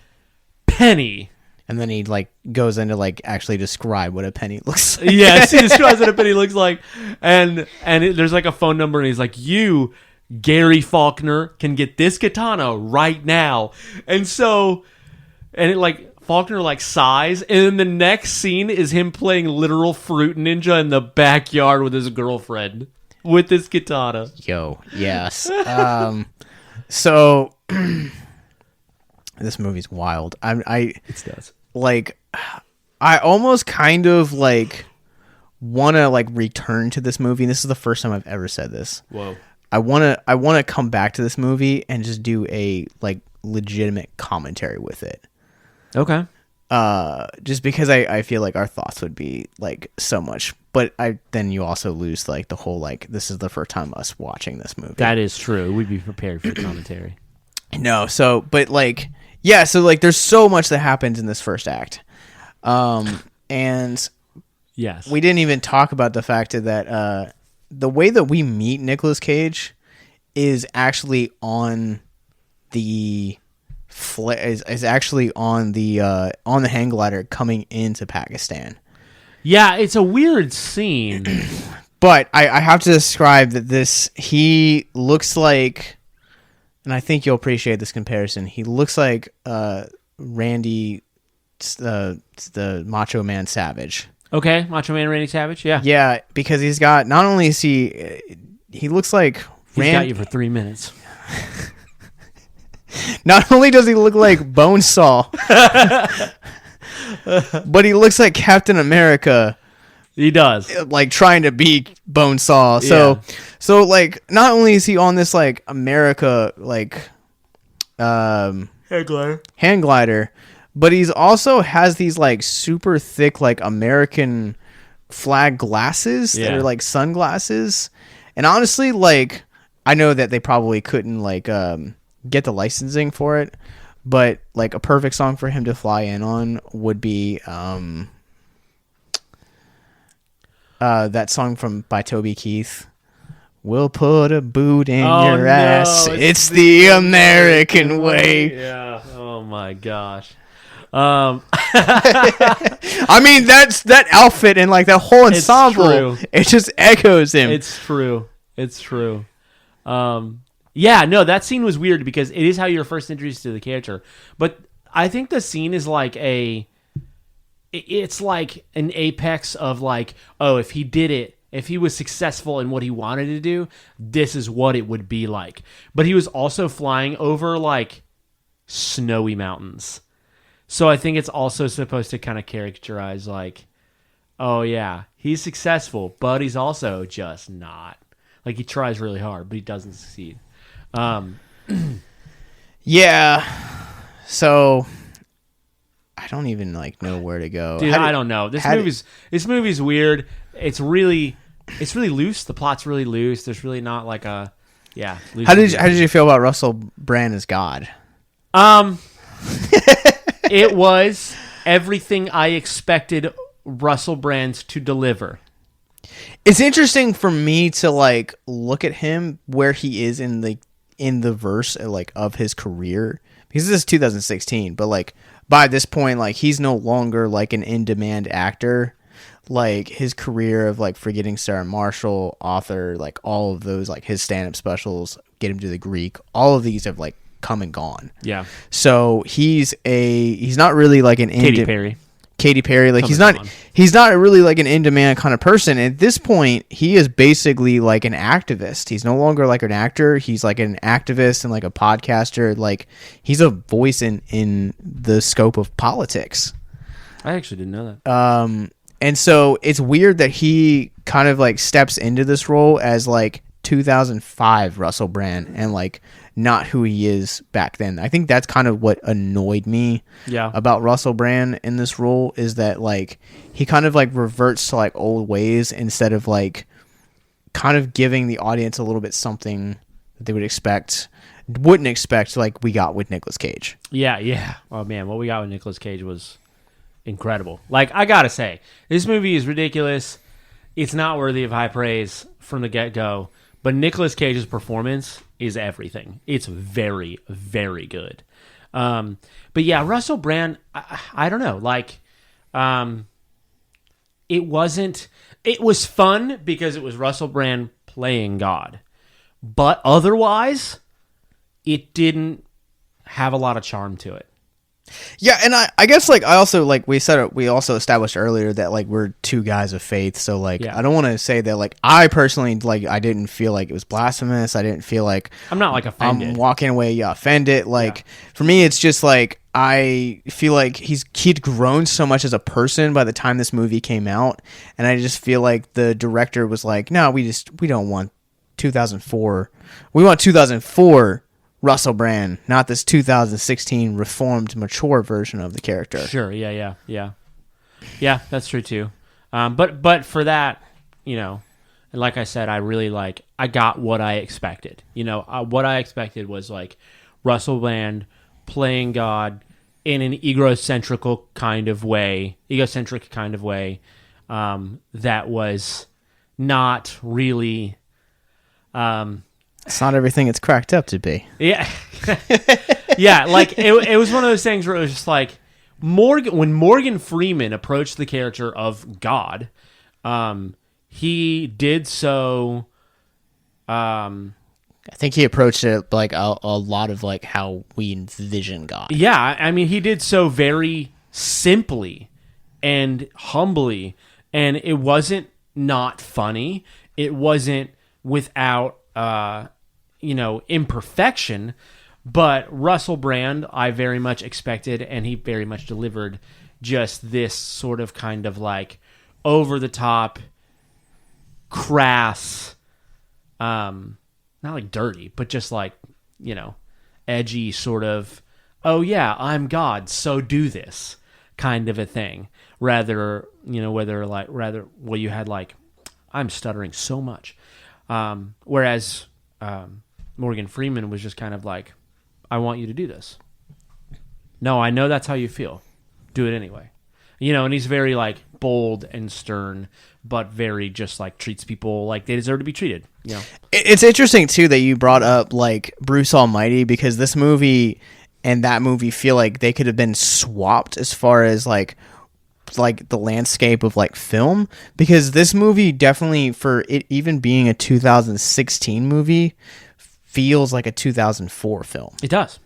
penny. And then he, like, goes into, like, actually describe what a penny looks like. Yes, he describes what a penny looks like. And there's, like, a phone number, and he's like, you, Gary Faulkner, can get this katana right now. And so, and it, like... Faulkner like sighs, and then the next scene is him playing literal Fruit Ninja in the backyard with his girlfriend with his katana. Yo, yes. So this movie's wild. It does. Like, I almost kind of like want to like return to this movie. This is the first time I've ever said this. Whoa. I want to come back to this movie and just do a like legitimate commentary with it. Okay. Just because I feel like our thoughts would be like so much, but then you also lose like the whole like this is the first time us watching this movie. That is true. We'd be prepared for the commentary. No, so but like yeah, so like there's so much that happens in this first act, and yes, we didn't even talk about the fact that the way that we meet Nicolas Cage is actually on the. Is actually on the hang glider coming into Pakistan. Yeah, it's a weird scene. But I have to describe that he looks like, and I think you'll appreciate this comparison. He looks like Randy, the Macho Man Savage. Okay, Macho Man Randy Savage. Yeah, yeah, because he's got not only is he looks like he's got you for 3 minutes. Not only does he look like Bonesaw, but he looks like Captain America. He does. Like trying to be Bonesaw. So like not only is he on this like America like hang glider, but he's also has these like super thick like American flag glasses that are like sunglasses. And honestly, like I know that they probably couldn't like get the licensing for it, but like a perfect song for him to fly in on would be that song by Toby Keith. We'll put a boot in your ass. It's the American way. Yeah. Oh my gosh. I mean that outfit and like that whole ensemble. It just echoes him. It's true. Yeah, no, that scene was weird because it is how you're first introduced to the character. But I think the scene is like it's like an apex of like, oh, if he did it, if he was successful in what he wanted to do, this is what it would be like. But he was also flying over like snowy mountains. So I think it's also supposed to kind of characterize like, oh yeah, he's successful, but he's also just not. Like he tries really hard, but he doesn't succeed. Yeah. So I don't even know where to go. Dude, I don't know. This movie's weird. It's really loose. The plot's really loose. There's really not loose. How did you feel about Russell Brand as God? It was everything I expected Russell Brand to deliver. It's interesting for me to look at him where he is in the verse of his career, because this is 2016, but by this point he's no longer an in-demand actor. His career of Forgetting Sarah Marshall, author, all of those his stand-up specials, Get Him to the Greek, all of these have come and gone. Yeah. So he's not really an Katy Perry. He's not really an in-demand kind of person. At this point, he is basically an activist. He's no longer an actor. He's an activist and a podcaster. He's a voice in the scope of politics. I actually didn't know that. And so it's weird that he kind of steps into this role as 2005 Russell Brand and not who he is back then. I think that's kind of what annoyed me about Russell Brand in this role, is that he kind of reverts to old ways instead of kind of giving the audience a little bit something that they wouldn't expect we got with Nicolas Cage. Yeah. Oh man, what we got with Nicolas Cage was incredible. I gotta say, this movie is ridiculous. It's not worthy of high praise from the get-go, but Nicolas Cage's performance is everything. It's very, very good. But yeah, Russell Brand, I don't know. It was fun because it was Russell Brand playing God. But otherwise, it didn't have a lot of charm to it. Yeah, and I guess I also we also established earlier that we're two guys of faith, so I don't want to say that I personally I didn't feel it was blasphemous. I didn't feel I'm not offended. I'm walking away offended. For me, it's just I feel he'd grown so much as a person by the time this movie came out, and I just feel the director was no, we don't want 2004. We want 2004 Russell Brand, not this 2016 reformed, mature version of the character. Sure, yeah, that's true too. But for that, like I said, I really I got what I expected. What I expected was Russell Brand playing God in an egocentric kind of way, that was not really. It's not everything it's cracked up to be. Yeah. Yeah, it was one of those things where it was just when Morgan Freeman approached the character of God, he did so. I think he approached it a lot of how we envision God. Yeah, I mean, he did so very simply and humbly, and it wasn't not funny. It wasn't without imperfection, but Russell Brand, I very much expected, and he very much delivered just this sort of kind of over the top, crass, not dirty, but just edgy sort of, oh yeah, I'm God, so do this kind of a thing. Rather, you had I'm stuttering so much. Whereas Morgan Freeman was just kind of I want you to do this. No, I know that's how you feel. Do it anyway. And he's very bold and stern, but very just treats people like they deserve to be treated. It's interesting too that you brought up Bruce Almighty, because this movie and that movie feel they could have been swapped as far as the landscape of film, because this movie definitely, for it even being a 2016 movie, feels like a 2004 film. It does.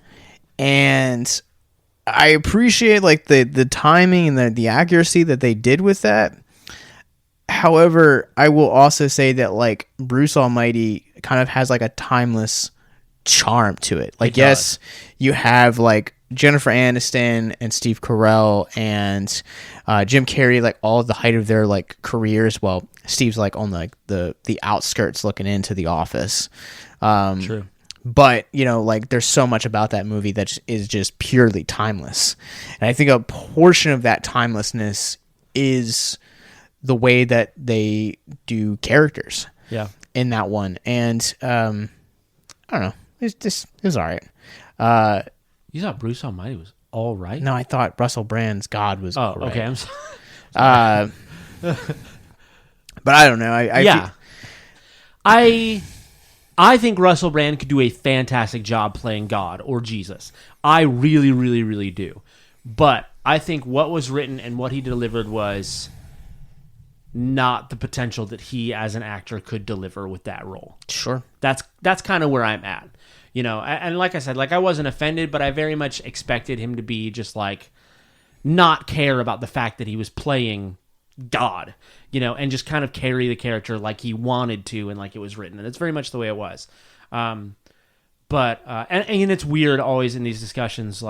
And I appreciate the timing and the accuracy that they did with that. However, I will also say that Bruce Almighty kind of has a timeless charm to it. Yes, you have Jennifer Aniston and Steve Carell and Jim Carrey, all at the height of their careers. Well, Steve's on the outskirts looking into The Office. True. But, like there's so much about that movie that is just purely timeless. And I think a portion of that timelessness is the way that they do characters in that one. And I don't know. It was all right. You thought Bruce Almighty was all right? No, I thought Russell Brand's God was all right. Okay. I'm sorry. But I don't know. I think Russell Brand could do a fantastic job playing God or Jesus. I really, really, really do. But I think what was written and what he delivered was not the potential that he as an actor could deliver with that role. Sure. That's kind of where I'm at. And like I said, I wasn't offended, but I very much expected him to be just not care about the fact that he was playing God, and just kind of carry the character like he wanted to and like it was written. And that's very much the way it was. But it's weird always in these discussions,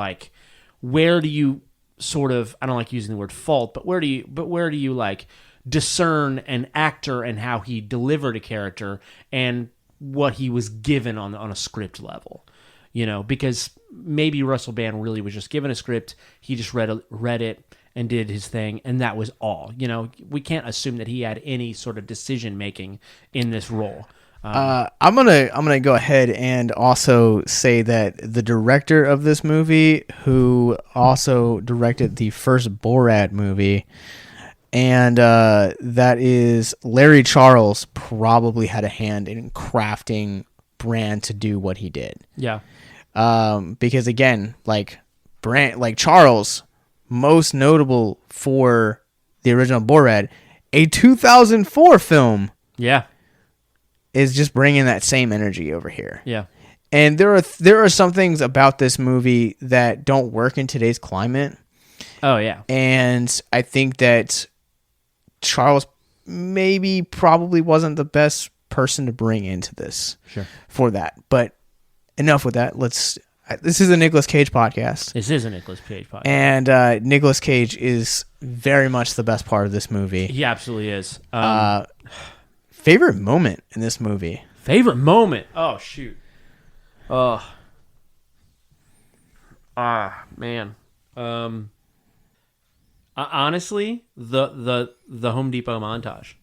where do you sort of, I don't like using the word fault, but where do you discern an actor and how he delivered a character and what he was given on a script level, because maybe Russell Brand really was just given a script. He just read it and did his thing, and that was all. We can't assume that he had any sort of decision making in this role. I'm gonna go ahead and also say that the director of this movie, who also directed the first Borat movie, and that is Larry Charles, probably had a hand in crafting Brand to do what he did. Yeah. Because again, Charles, most notable for the original Borat, a 2004 film. Yeah. Is just bringing that same energy over here. Yeah. And there are some things about this movie that don't work in today's climate. Oh, yeah. And I think that Charles probably wasn't the best person to bring into this for that. But enough with that. This is a Nicolas Cage podcast. This is a Nicolas Cage podcast. And Nicolas Cage is very much the best part of this movie. He absolutely is. Favorite moment in this movie? Favorite moment? Oh, shoot. Oh. Man. Honestly, the Home Depot montage.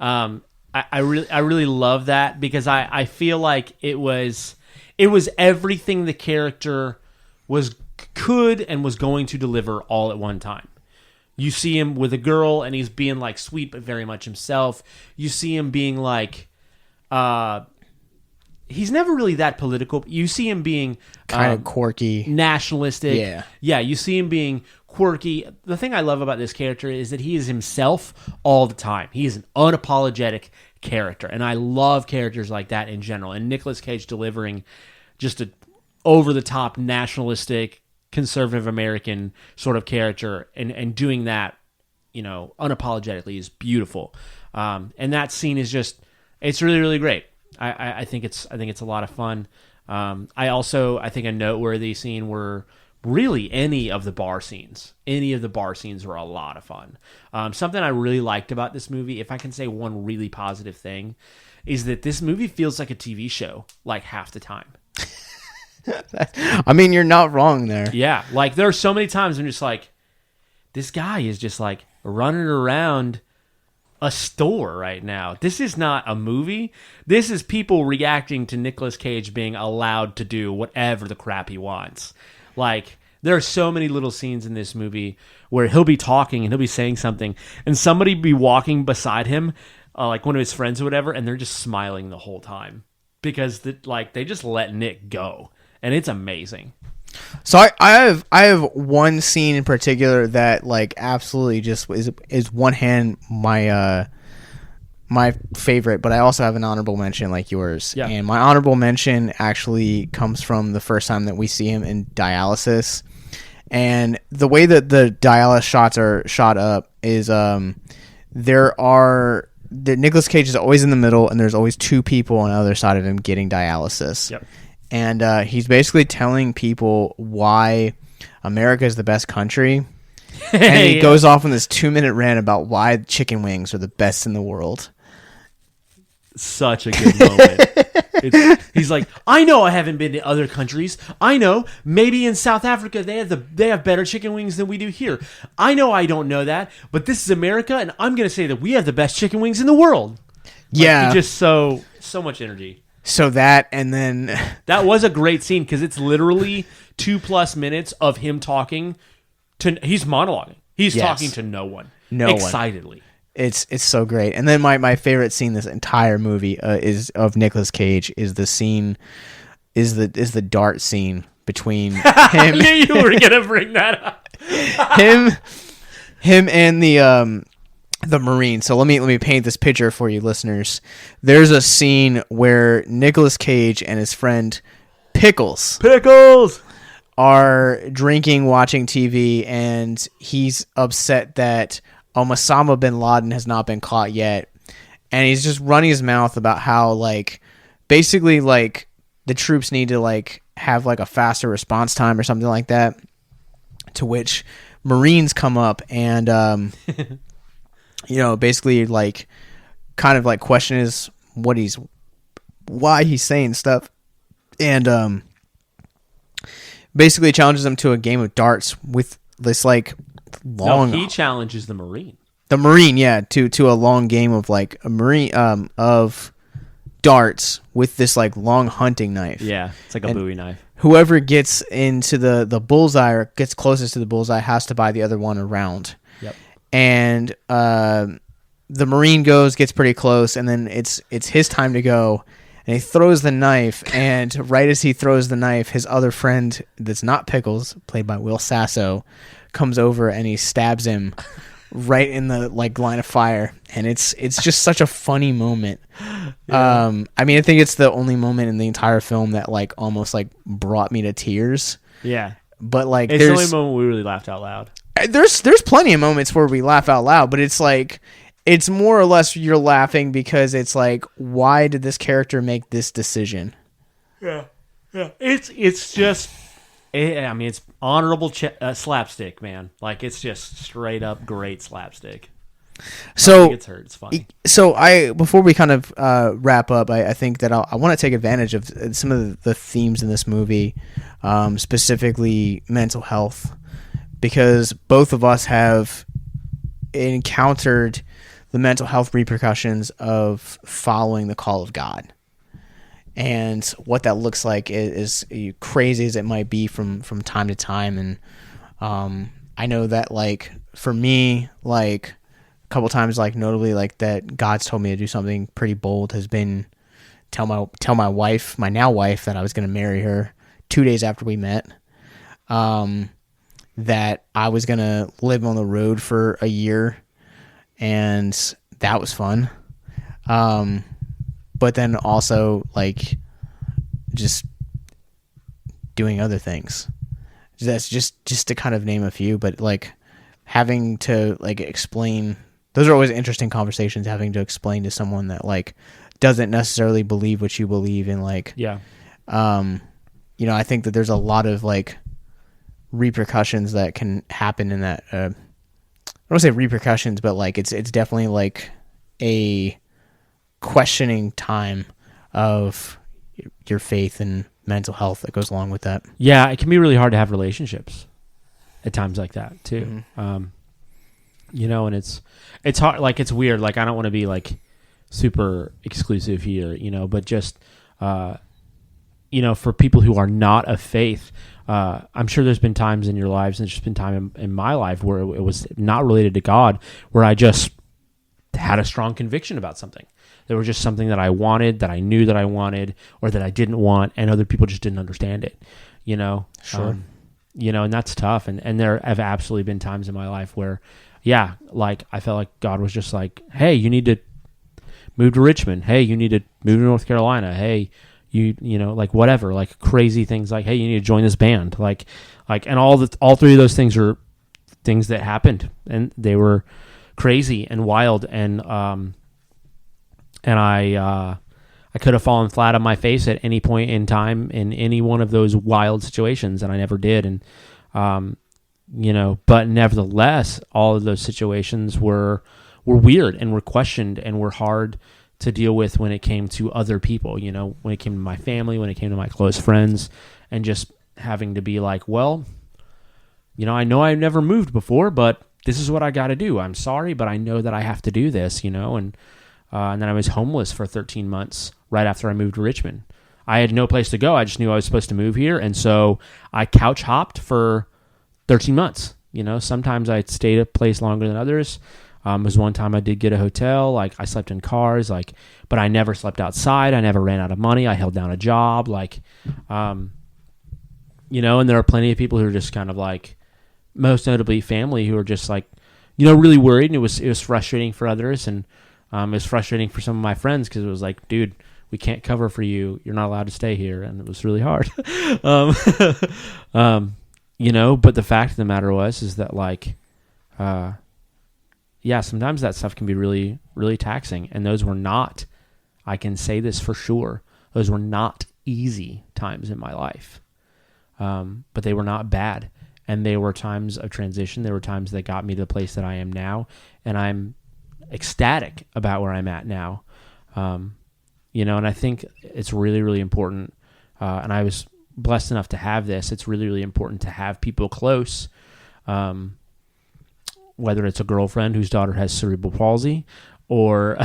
I really love that because I feel like it was everything the character could and was going to deliver all at one time. You see him with a girl and he's being sweet but very much himself. You see him being he's never really that political. You see him being kind of quirky, nationalistic. Yeah. You see him being quirky. The thing I love about this character is that he is himself all the time. He is an unapologetic character, and I love characters like that in general. And Nicolas Cage delivering just a over-the-top nationalistic, conservative American sort of character and doing that, unapologetically is beautiful. And that scene is it's really, really great. I think it's a lot of fun. I think a noteworthy scene were really any of the bar scenes. Any of the bar scenes were a lot of fun. Something I really liked about this movie, if I can say one really positive thing, is that this movie feels like a TV show half the time. I mean, you're not wrong there. Yeah, there are so many times I'm just this guy is just running around a store right now. This is not a movie. This is people reacting to Nicolas Cage being allowed to do whatever the crap he wants. There are so many little scenes in this movie where he'll be talking and he'll be saying something and somebody be walking beside him, one of his friends or whatever, and they're just smiling the whole time because they just let Nick go. And it's amazing. So I have one scene in particular that absolutely just is one hand my favorite, but I also have an honorable mention like yours. Yeah. And my honorable mention actually comes from the first time that we see him in dialysis. And the way that the dialysis shots are shot up is Nicolas Cage is always in the middle and there's always two people on the other side of him getting dialysis. Yep. And he's basically telling people why America is the best country. And he goes off on this 2-minute rant about why chicken wings are the best in the world. such a good moment. He's like, I know I haven't been to other countries. I know maybe in South Africa they have better chicken wings than we do here. I know I don't know that, but this is America, and I'm going to say that we have the best chicken wings in the world. Yeah, just so much energy. So that, and then that was a great scene because it's literally 2+ minutes of him talking to. He's monologuing. He's talking to no one. Excitedly. It's so great. And then my favorite scene this entire movie is of Nicolas Cage is the scene is the dart scene between him. I knew you were gonna bring that up. him and the Marine. So let me paint this picture for you listeners. There's a scene where Nicolas Cage and his friend Pickles are drinking, watching TV, and he's upset that Osama Bin Laden has not been caught yet. And he's just running his mouth about how, like, basically, like, the troops need to, like, have, like, a faster response time or something like that. To which Marines come up and, basically, like, kind of, like, question why he's saying stuff. And, basically challenges him to a game of darts with this, like, long. No, he challenges the Marine. The Marine, yeah, to a long game of like a Marine of darts with this like long hunting knife. Yeah, it's like a Bowie knife. Whoever gets into the bullseye or gets closest to the bullseye has to buy the other one a round. Yep. And the Marine gets pretty close, and then it's his time to go. And he throws the knife, and right as he throws the knife, his other friend that's not Pickles, played by Will Sasso, comes over and he stabs him right in the like line of fire, and it's just such a funny moment. Yeah. I mean, I think it's the only moment in the entire film that like almost like brought me to tears. Yeah, but like it's the only moment we really laughed out loud. There's plenty of moments where we laugh out loud, but it's like it's more or less you're laughing because it's like, why did this character make this decision? Yeah. It's just. I mean, it's honorable slapstick, man. Like, it's just straight up great slapstick. So it's hurt. It's funny. So before we kind of wrap up, I think that I want to take advantage of some of the themes in this movie, specifically mental health, because both of us have encountered the mental health repercussions of following the call of God. And what that looks like is crazy as it might be from time to time. And I know that, like, for me, like, a couple times, like, notably, like, that God's told me to do something pretty bold has been tell my wife, my now wife, that I was going to marry her 2 days after we met, that I was going to live on the road for a year, and that was fun. But then also, like, just doing other things. That's just to kind of name a few, but, like, having to, like, explain. Those are always interesting conversations, having to explain to someone that, like, doesn't necessarily believe what you believe in, like. Yeah. I think that there's a lot of, like, repercussions that can happen in that. I don't want to say repercussions, but, like, it's definitely, like, a questioning time of your faith and mental health that goes along with that. Yeah, it can be really hard to have relationships at times like that too. Mm-hmm. And it's hard. Like, it's weird. Like, I don't want to be like super exclusive here, but just for people who are not of faith, I'm sure there's been times in your lives, and there's just been time in my life where it was not related to God, where I just had a strong conviction about something. There was just something that I wanted, that I knew that I wanted, or that I didn't want, and other people just didn't understand it, Sure. And that's tough. And there have absolutely been times in my life where, yeah, like, I felt like God was just like, hey, you need to move to Richmond. Hey, you need to move to North Carolina. Hey, like, whatever, like, crazy things like, hey, you need to join this band. Like, and all three of those things are things that happened, and they were crazy and wild, and I could have fallen flat on my face at any point in time in any one of those wild situations, and I never did. And but nevertheless, all of those situations were weird and were questioned and were hard to deal with when it came to other people, when it came to my family, when it came to my close friends, and just having to be like, well, I know I've never moved before, but this is what I got to do. I'm sorry, but I know that I have to do this, and then I was homeless for 13 months right after I moved to Richmond. I had no place to go. I just knew I was supposed to move here, and so I couch hopped for 13 months. Sometimes I stayed at a place longer than others. There was one time I did get a hotel. Like, I slept in cars, but I never slept outside. I never ran out of money. I held down a job, and there are plenty of people who are just kind of like, most notably family, who are just like, really worried. And it was frustrating for others, and it was frustrating for some of my friends because it was like, dude, we can't cover for you. You're not allowed to stay here, and it was really hard. But the fact of the matter is that sometimes that stuff can be really, really taxing. And those were not, I can say this for sure, those were not easy times in my life. But they were not bad. And they were times of transition. They were times that got me to the place that I am now. And I'm ecstatic about where I'm at now. And I think it's really, really important. And I was blessed enough to have this. It's really, really important to have people close, whether it's a girlfriend whose daughter has cerebral palsy, or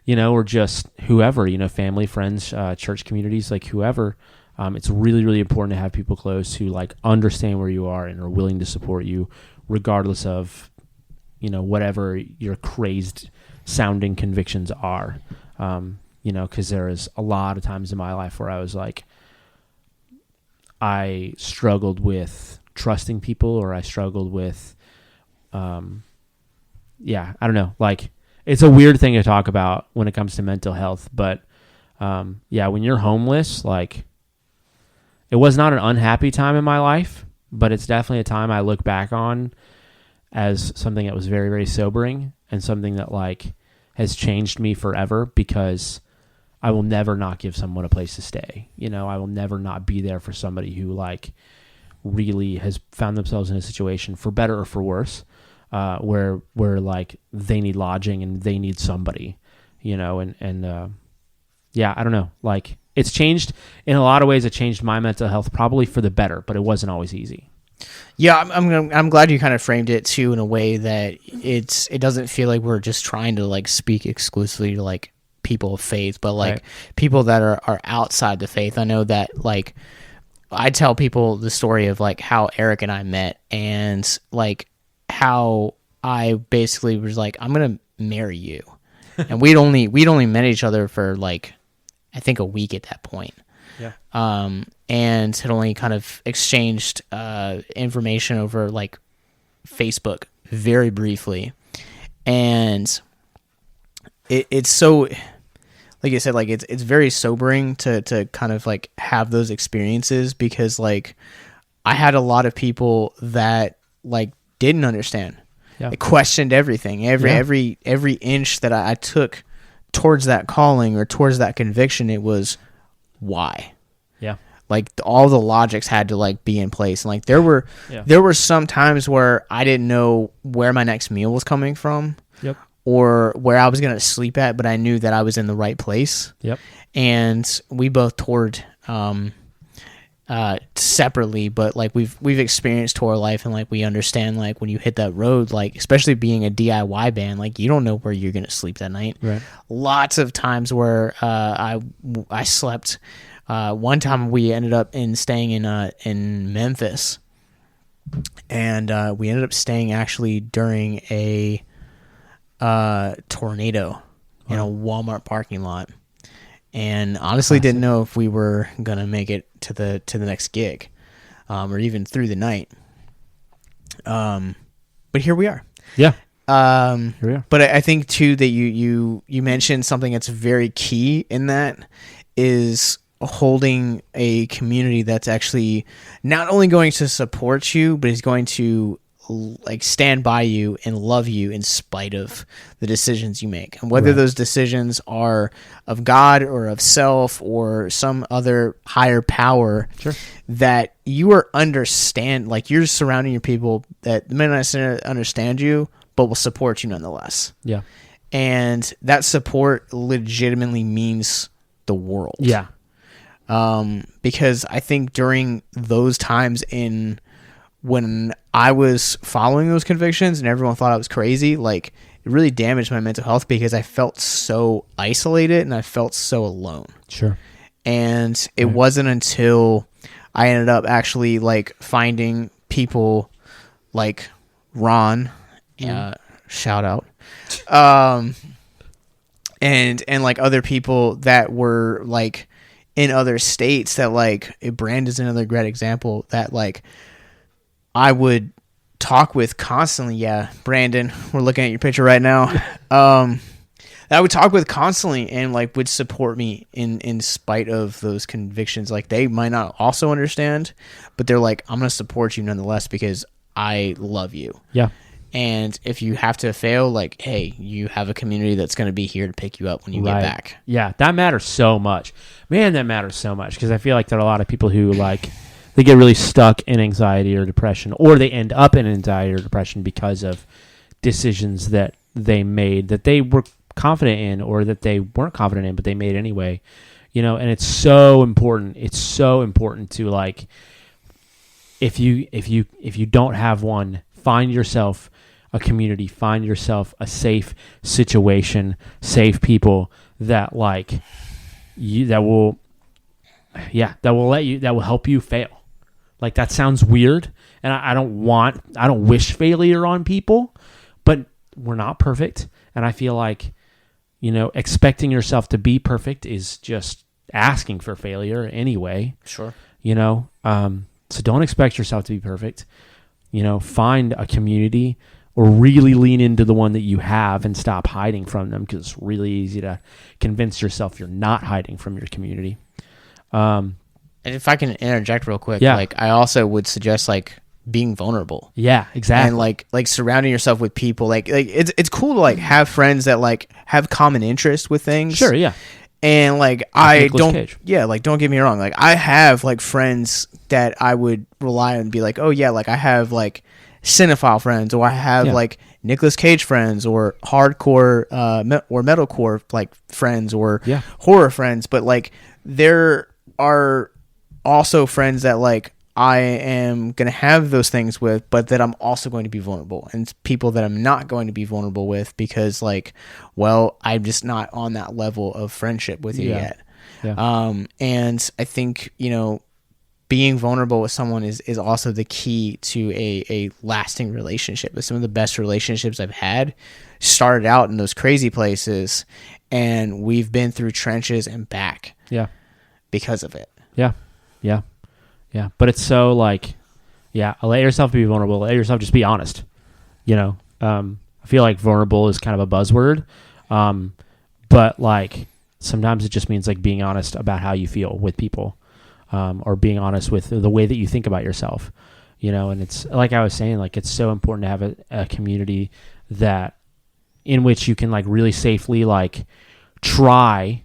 or just whoever, family, friends, church communities, like whoever. It's really, really important to have people close who understand where you are and are willing to support you, regardless of whatever your crazed sounding convictions are. Because there is a lot of times in my life where I was like, I struggled with trusting people, or I struggled with, I don't know. It's a weird thing to talk about when it comes to mental health, but, when you're homeless, it was not an unhappy time in my life, but it's definitely a time I look back on as something that was very, very sobering, and something that has changed me forever, because I will never not give someone a place to stay. I will never not be there for somebody who really has found themselves in a situation, for better or for worse, where they need lodging and they need somebody, I don't know. It's changed in a lot of ways. It changed my mental health, probably for the better, but it wasn't always easy. Yeah, I'm glad you kind of framed it too in a way that it doesn't feel like we're just trying to speak exclusively to people of faith, but right. People that are outside the faith. I know that I tell people the story of how Eric and I met, and how I basically was I'm gonna marry you, and we'd only met each other for I think a week at that point. Yeah. And had only kind of exchanged information over Facebook very briefly, and it's so, like I said, it's very sobering to kind of have those experiences, because I had a lot of people that didn't understand. Yeah. They questioned everything, every inch that I took towards that calling or towards that conviction. It was why. Yeah. All the logics had to be in place, and there were some times where I didn't know where my next meal was coming from. Yep. Or where I was going to sleep at, but I knew that I was in the right place. Yep. And we both toured separately, but we've experienced tour life, and we understand when you hit that road, especially being a DIY band, you don't know where you're going to sleep that night. Right. Lots of times where I slept. One time we ended up staying in Memphis, and we ended up staying actually during a tornado in a Walmart parking lot, and honestly didn't know if we were gonna make it to the next gig, or even through the night. But here we are. Yeah. Here we are. But I think too that you mentioned something that's very key in that is holding a community that's actually not only going to support you, but is going to stand by you and love you in spite of the decisions you make, and whether right. those decisions are of God or of self or some other higher power. Sure. That you are you're surrounding your people that may not understand you, but will support you nonetheless. Yeah. And that support legitimately means the world. Yeah. Because I think during those times when I was following those convictions and everyone thought I was crazy, like, it really damaged my mental health because I felt so isolated and I felt so alone. Sure. And it wasn't until I ended up actually like finding people like Ron, shout out, and like other people that were like in other states that like Brand is another great example that like I would talk with constantly. Yeah, Brandon, we're looking at your picture right now. That I would talk with constantly and like would support me in spite of those convictions. Like they might not also understand, but they're like, I'm going to support you nonetheless because I love you. Yeah. And if you have to fail, like, hey, you have a community that's going to be here to pick you up when you get back. Yeah, that matters so much. Man, that matters so much because I feel like there are a lot of people who like they get really stuck in anxiety or depression, or they end up in anxiety or depression because of decisions that they made that they were confident in or that they weren't confident in, but they made anyway. You know, and it's so important. It's so important to like if you don't have one, find yourself a community, find yourself a safe situation, safe people that like you that will help you fail. Like that sounds weird, and I don't wish failure on people, but we're not perfect, and I feel like, you know, expecting yourself to be perfect is just asking for failure anyway. Sure. You know, so don't expect yourself to be perfect. You know, find a community or really lean into the one that you have and stop hiding from them, because it's really easy to convince yourself you're not hiding from your community. And if I can interject real quick, yeah. like I also would suggest like being vulnerable. Yeah, exactly. And like surrounding yourself with people like it's cool to like have friends that like have common interests with things. Sure, yeah. And like Nic Cage. like don't get me wrong, like I have like friends that I would rely on and be like, oh yeah, like I have like cinephile friends, or I have like Nicolas Cage friends, or hardcore or metalcore like friends, or horror friends. But like there are also friends that like I am going to have those things with, but that I'm also going to be vulnerable, and people that I'm not going to be vulnerable with because like, well, I'm just not on that level of friendship with you yet. Yeah. And I think, you know, being vulnerable with someone is also the key to a lasting relationship. Some of the best relationships I've had started out in those crazy places, and we've been through trenches and back. Yeah. Because of it. Yeah. Yeah. Yeah. But it's so like, let yourself be vulnerable. Let yourself just be honest. You know, I feel like vulnerable is kind of a buzzword. But like sometimes it just means like being honest about how you feel with people, or being honest with the way that you think about yourself, you know. And it's like I was saying, like it's so important to have a community that in which you can like really safely like try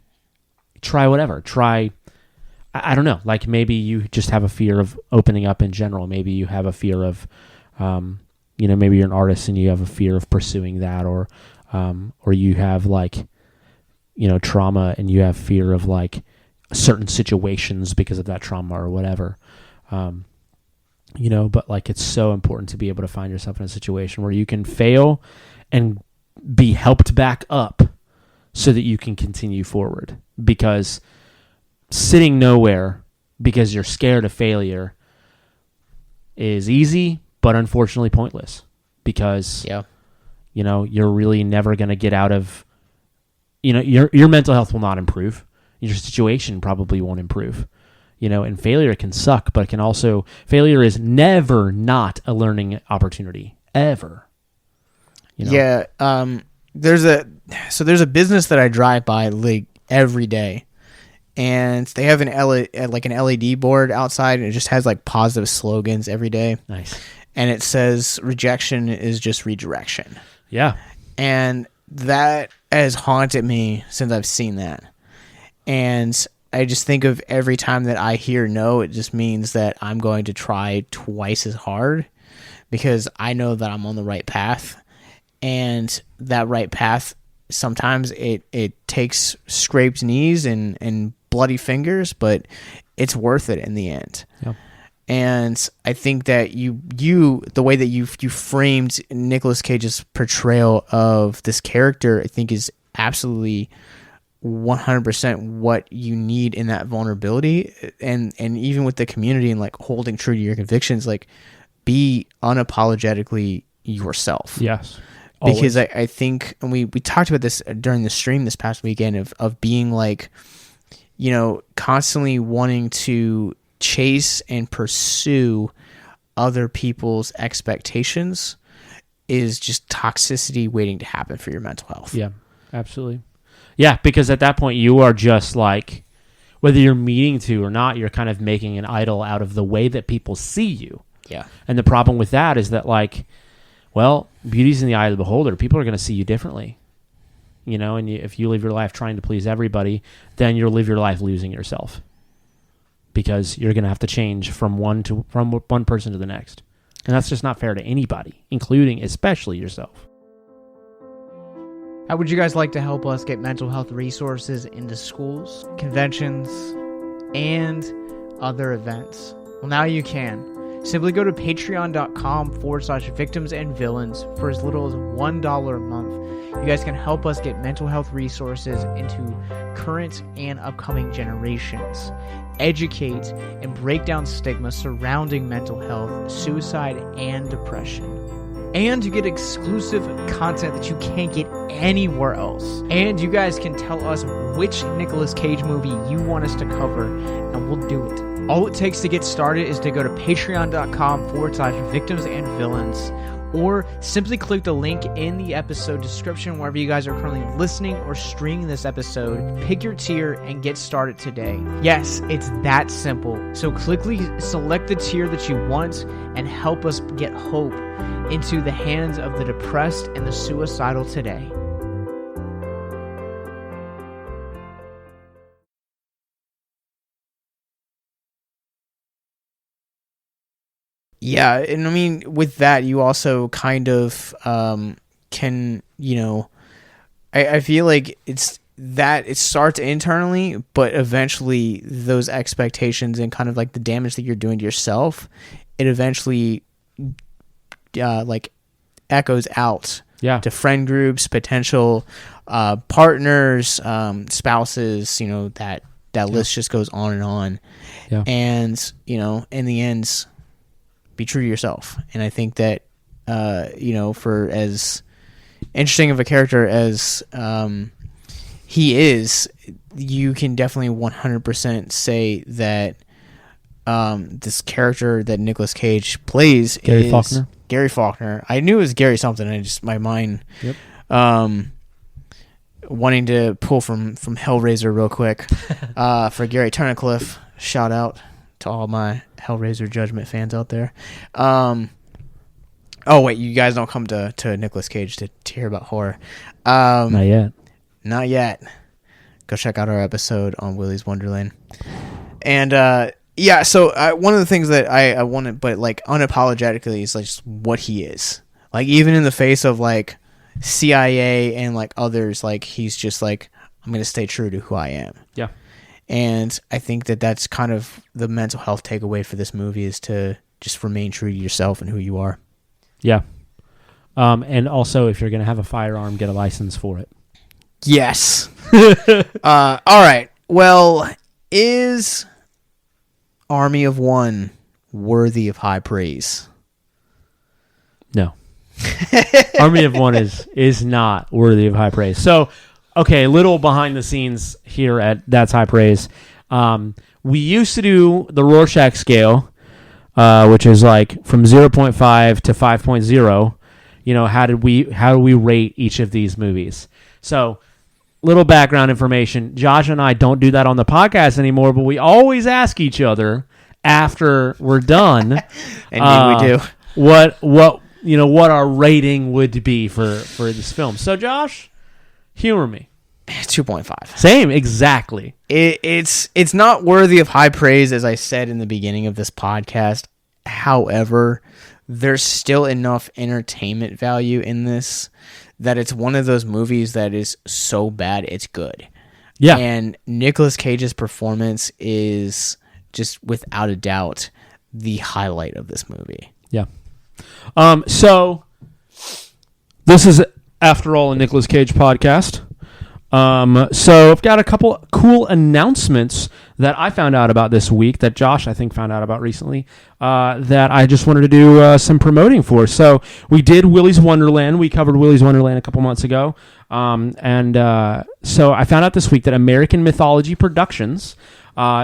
whatever. I don't know, like maybe you just have a fear of opening up in general. Maybe you have a fear of, you know, maybe you're an artist and you have a fear of pursuing that, or you have like, you know, trauma and you have fear of like certain situations because of that trauma or whatever. You know, but like it's so important to be able to find yourself in a situation where you can fail and be helped back up so that you can continue forward, because sitting nowhere because you're scared of failure is easy, but unfortunately pointless, because, you know, you're really never going to get out of, you know, your mental health will not improve. Your situation probably won't improve, you know, and failure can suck, but it can also, failure is never not a learning opportunity, ever. You know? Yeah. There's a business that I drive by like every day, and they have an LED board outside, and it just has like positive slogans every day. Nice. And it says rejection is just redirection. Yeah. And that has haunted me since I've seen that. And I just think of every time that I hear no, it just means that I'm going to try twice as hard, because I know that I'm on the right path, and that right path sometimes it takes scraped knees and bloody fingers, but it's worth it in the end. Yeah. And I think that you the way that you framed Nicolas Cage's portrayal of this character, I think is absolutely 100% what you need in that vulnerability, and even with the community and like holding true to your convictions, like be unapologetically yourself. Yes. Because I think, and we talked about this during the stream this past weekend of being like, you know, constantly wanting to chase and pursue other people's expectations is just toxicity waiting to happen for your mental health. Yeah, absolutely. Yeah, because at that point you are just like, whether you're meaning to or not, you're kind of making an idol out of the way that people see you. Yeah. And the problem with that is that, like, well, beauty's in the eye of the beholder. People are going to see you differently. You know, and if you live your life trying to please everybody, then you'll live your life losing yourself. Because you're going to have to change from one person to the next. And that's just not fair to anybody, including especially yourself. How would you guys like to help us get mental health resources into schools, conventions, and other events? Well, now you can. Simply go to patreon.com/victims and villains for as little as $1 a month. You guys can help us get mental health resources into current and upcoming generations, educate and break down stigma surrounding mental health, suicide, and depression. And you get exclusive content that you can't get anywhere else. And you guys can tell us which Nicolas Cage movie you want us to cover, and we'll do it. All it takes to get started is to go to patreon.com/victims and villains, or simply click the link in the episode description wherever you guys are currently listening or streaming this episode. Pick your tier and get started today. Yes, it's that simple. So quickly select the tier that you want and help us get hope into the hands of the depressed and the suicidal today. Yeah, and I mean, with that, you also kind of can, you know, I feel like it's that it starts internally, but eventually those expectations and kind of like the damage that you're doing to yourself, it eventually like echoes out to friend groups, potential partners, spouses, you know, that list just goes on and on. Yeah. And, you know, in the end, be true to yourself. And I think that, you know, for as interesting of a character as he is, you can definitely 100% say that this character that Nicolas Cage plays is Faulkner. Gary Faulkner. I knew it was Gary something. I just, my mind, wanting to pull from Hellraiser real quick for Gary Turnicliffe. Shout out to all my Hellraiser Judgment fans out there. Oh wait, you guys don't come to Nicolas Cage to hear about horror. Not yet. Go check out our episode on Willy's Wonderland. And yeah, so one of the things that I wanted, but like unapologetically, is like just what he is. Like even in the face of like CIA and like others, like he's just like, I'm gonna stay true to who I am. Yeah. And I think that that's kind of the mental health takeaway for this movie, is to just remain true to yourself and who you are. Yeah. And also, if you're going to have a firearm, get a license for it. Yes. All right. Well, is Army of One worthy of high praise? No. Army of One is not worthy of high praise. So, okay, a little behind the scenes here at That's High Praise. We used to do the Rorschach scale, which is like from 0.5 to 5.0. You know, how do we rate each of these movies? So, little background information. Josh and I don't do that on the podcast anymore, but we always ask each other after we're done. Indeed, we do. What our rating would be for this film. So, Josh, humor me. 2.5. Same, exactly. It's not worthy of high praise, as I said in the beginning of this podcast. However, there's still enough entertainment value in this that it's one of those movies that is so bad it's good. Yeah. And Nicolas Cage's performance is just without a doubt the highlight of this movie. Yeah. So this is, after all, a Nicolas Cage podcast. So I've got a couple cool announcements that I found out about this week that Josh, I think, found out about recently, that I just wanted to do some promoting for. So we did Willy's Wonderland. We covered Willy's Wonderland a couple months ago. So I found out this week that American Mythology Productions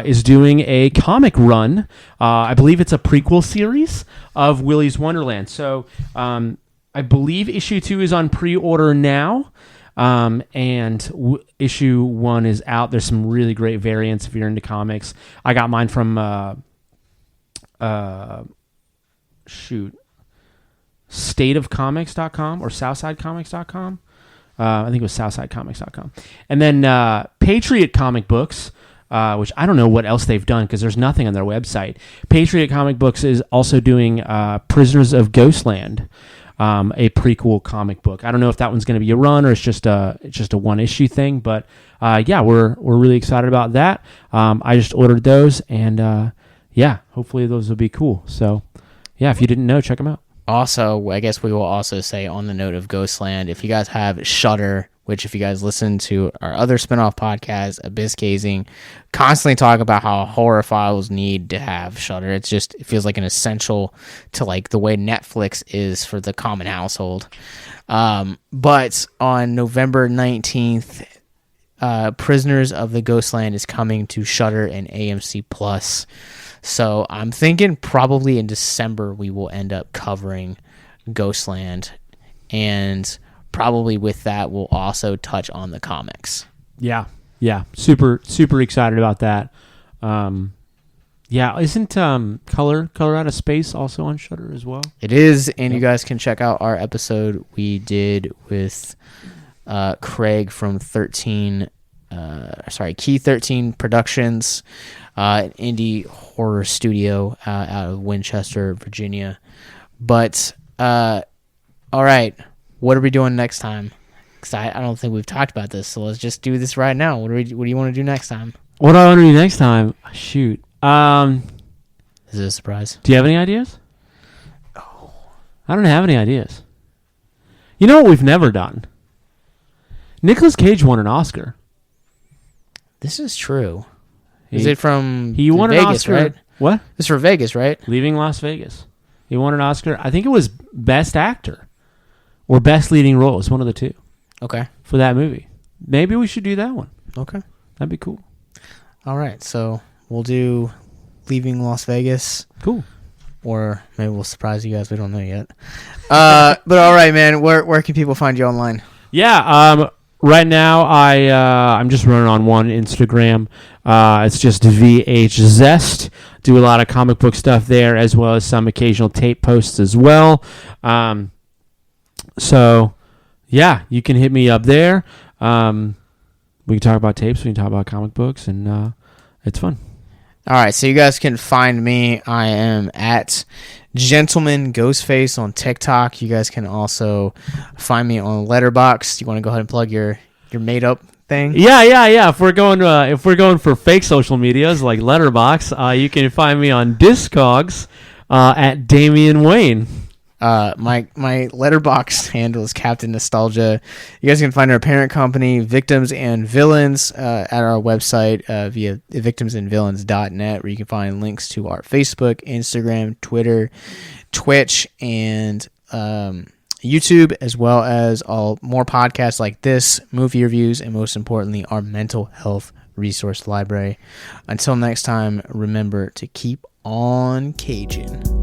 is doing a comic run. I believe it's a prequel series of Willy's Wonderland. So I believe issue 2 is on pre-order now. And issue 1 is out. There's some really great variants if you're into comics. I got mine from stateofcomics.com or southsidecomics.com. I think it was southsidecomics.com. And then Patriot Comic Books, which I don't know what else they've done because there's nothing on their website. Patriot Comic Books is also doing Prisoners of Ghostland, a prequel comic book. I don't know if that one's going to be a run or it's just a one issue thing, but yeah, we're really excited about that. I just ordered those, and yeah, hopefully those will be cool. So yeah, if you didn't know, check them out. Also, I guess we will also say, on the note of Ghostland, if you guys have Shudder, which if you guys listen to our other spinoff podcast, Abyss Gazing, constantly talk about how horrorphiles need to have Shudder. It feels like an essential to like the way Netflix is for the common household. But on November 19th, Prisoners of the Ghostland is coming to Shudder and AMC Plus. So I'm thinking probably in December we will end up covering Ghostland, and probably with that we'll also touch on the comics. Yeah, super excited about that. Yeah, isn't Color Out of Space also on Shudder as well? It is, and you guys can check out our episode we did with Craig from Key 13 Productions, an indie horror studio out of Winchester, Virginia. But all right, what are we doing next time? Because I don't think we've talked about this, so let's just do this right now. What do you want to do next time? What do I want to do next time? Shoot. Is it a surprise? Do you have any ideas? Oh, I don't have any ideas. You know what we've never done? Nicolas Cage won an Oscar. This is true. Is it from he won Vegas, an Oscar, right? What? It's for Vegas, right? Leaving Las Vegas. He won an Oscar. I think it was Best Actor or Best Leading Role. It's one of the two. Okay. For that movie. Maybe we should do that one. Okay. That'd be cool. All right. So we'll do Leaving Las Vegas. Cool. Or maybe we'll surprise you guys. We don't know yet. But all right, man. Where can people find you online? Yeah. Right now, I'm just running on one Instagram. It's just VHZest. Do a lot of comic book stuff there, as well as some occasional tape posts as well. So, yeah, you can hit me up there. We can talk about tapes. We can talk about comic books, and it's fun. All right, so you guys can find me. I am at Gentleman Ghostface on TikTok. You guys can also find me on Letterboxd. You want to go ahead and plug your made up thing? Yeah. If we're going for fake social medias like Letterboxd, you can find me on Discogs at Damian Wayne. My Letterboxd handle is Captain Nostalgia. You guys can find our parent company, Victims and Villains, at our website via victimsandvillains.net, where you can find links to our Facebook, Instagram, Twitter, Twitch, and YouTube, as well as all more podcasts like this, movie reviews, and most importantly, our mental health resource library. Until next time, remember to keep on caging.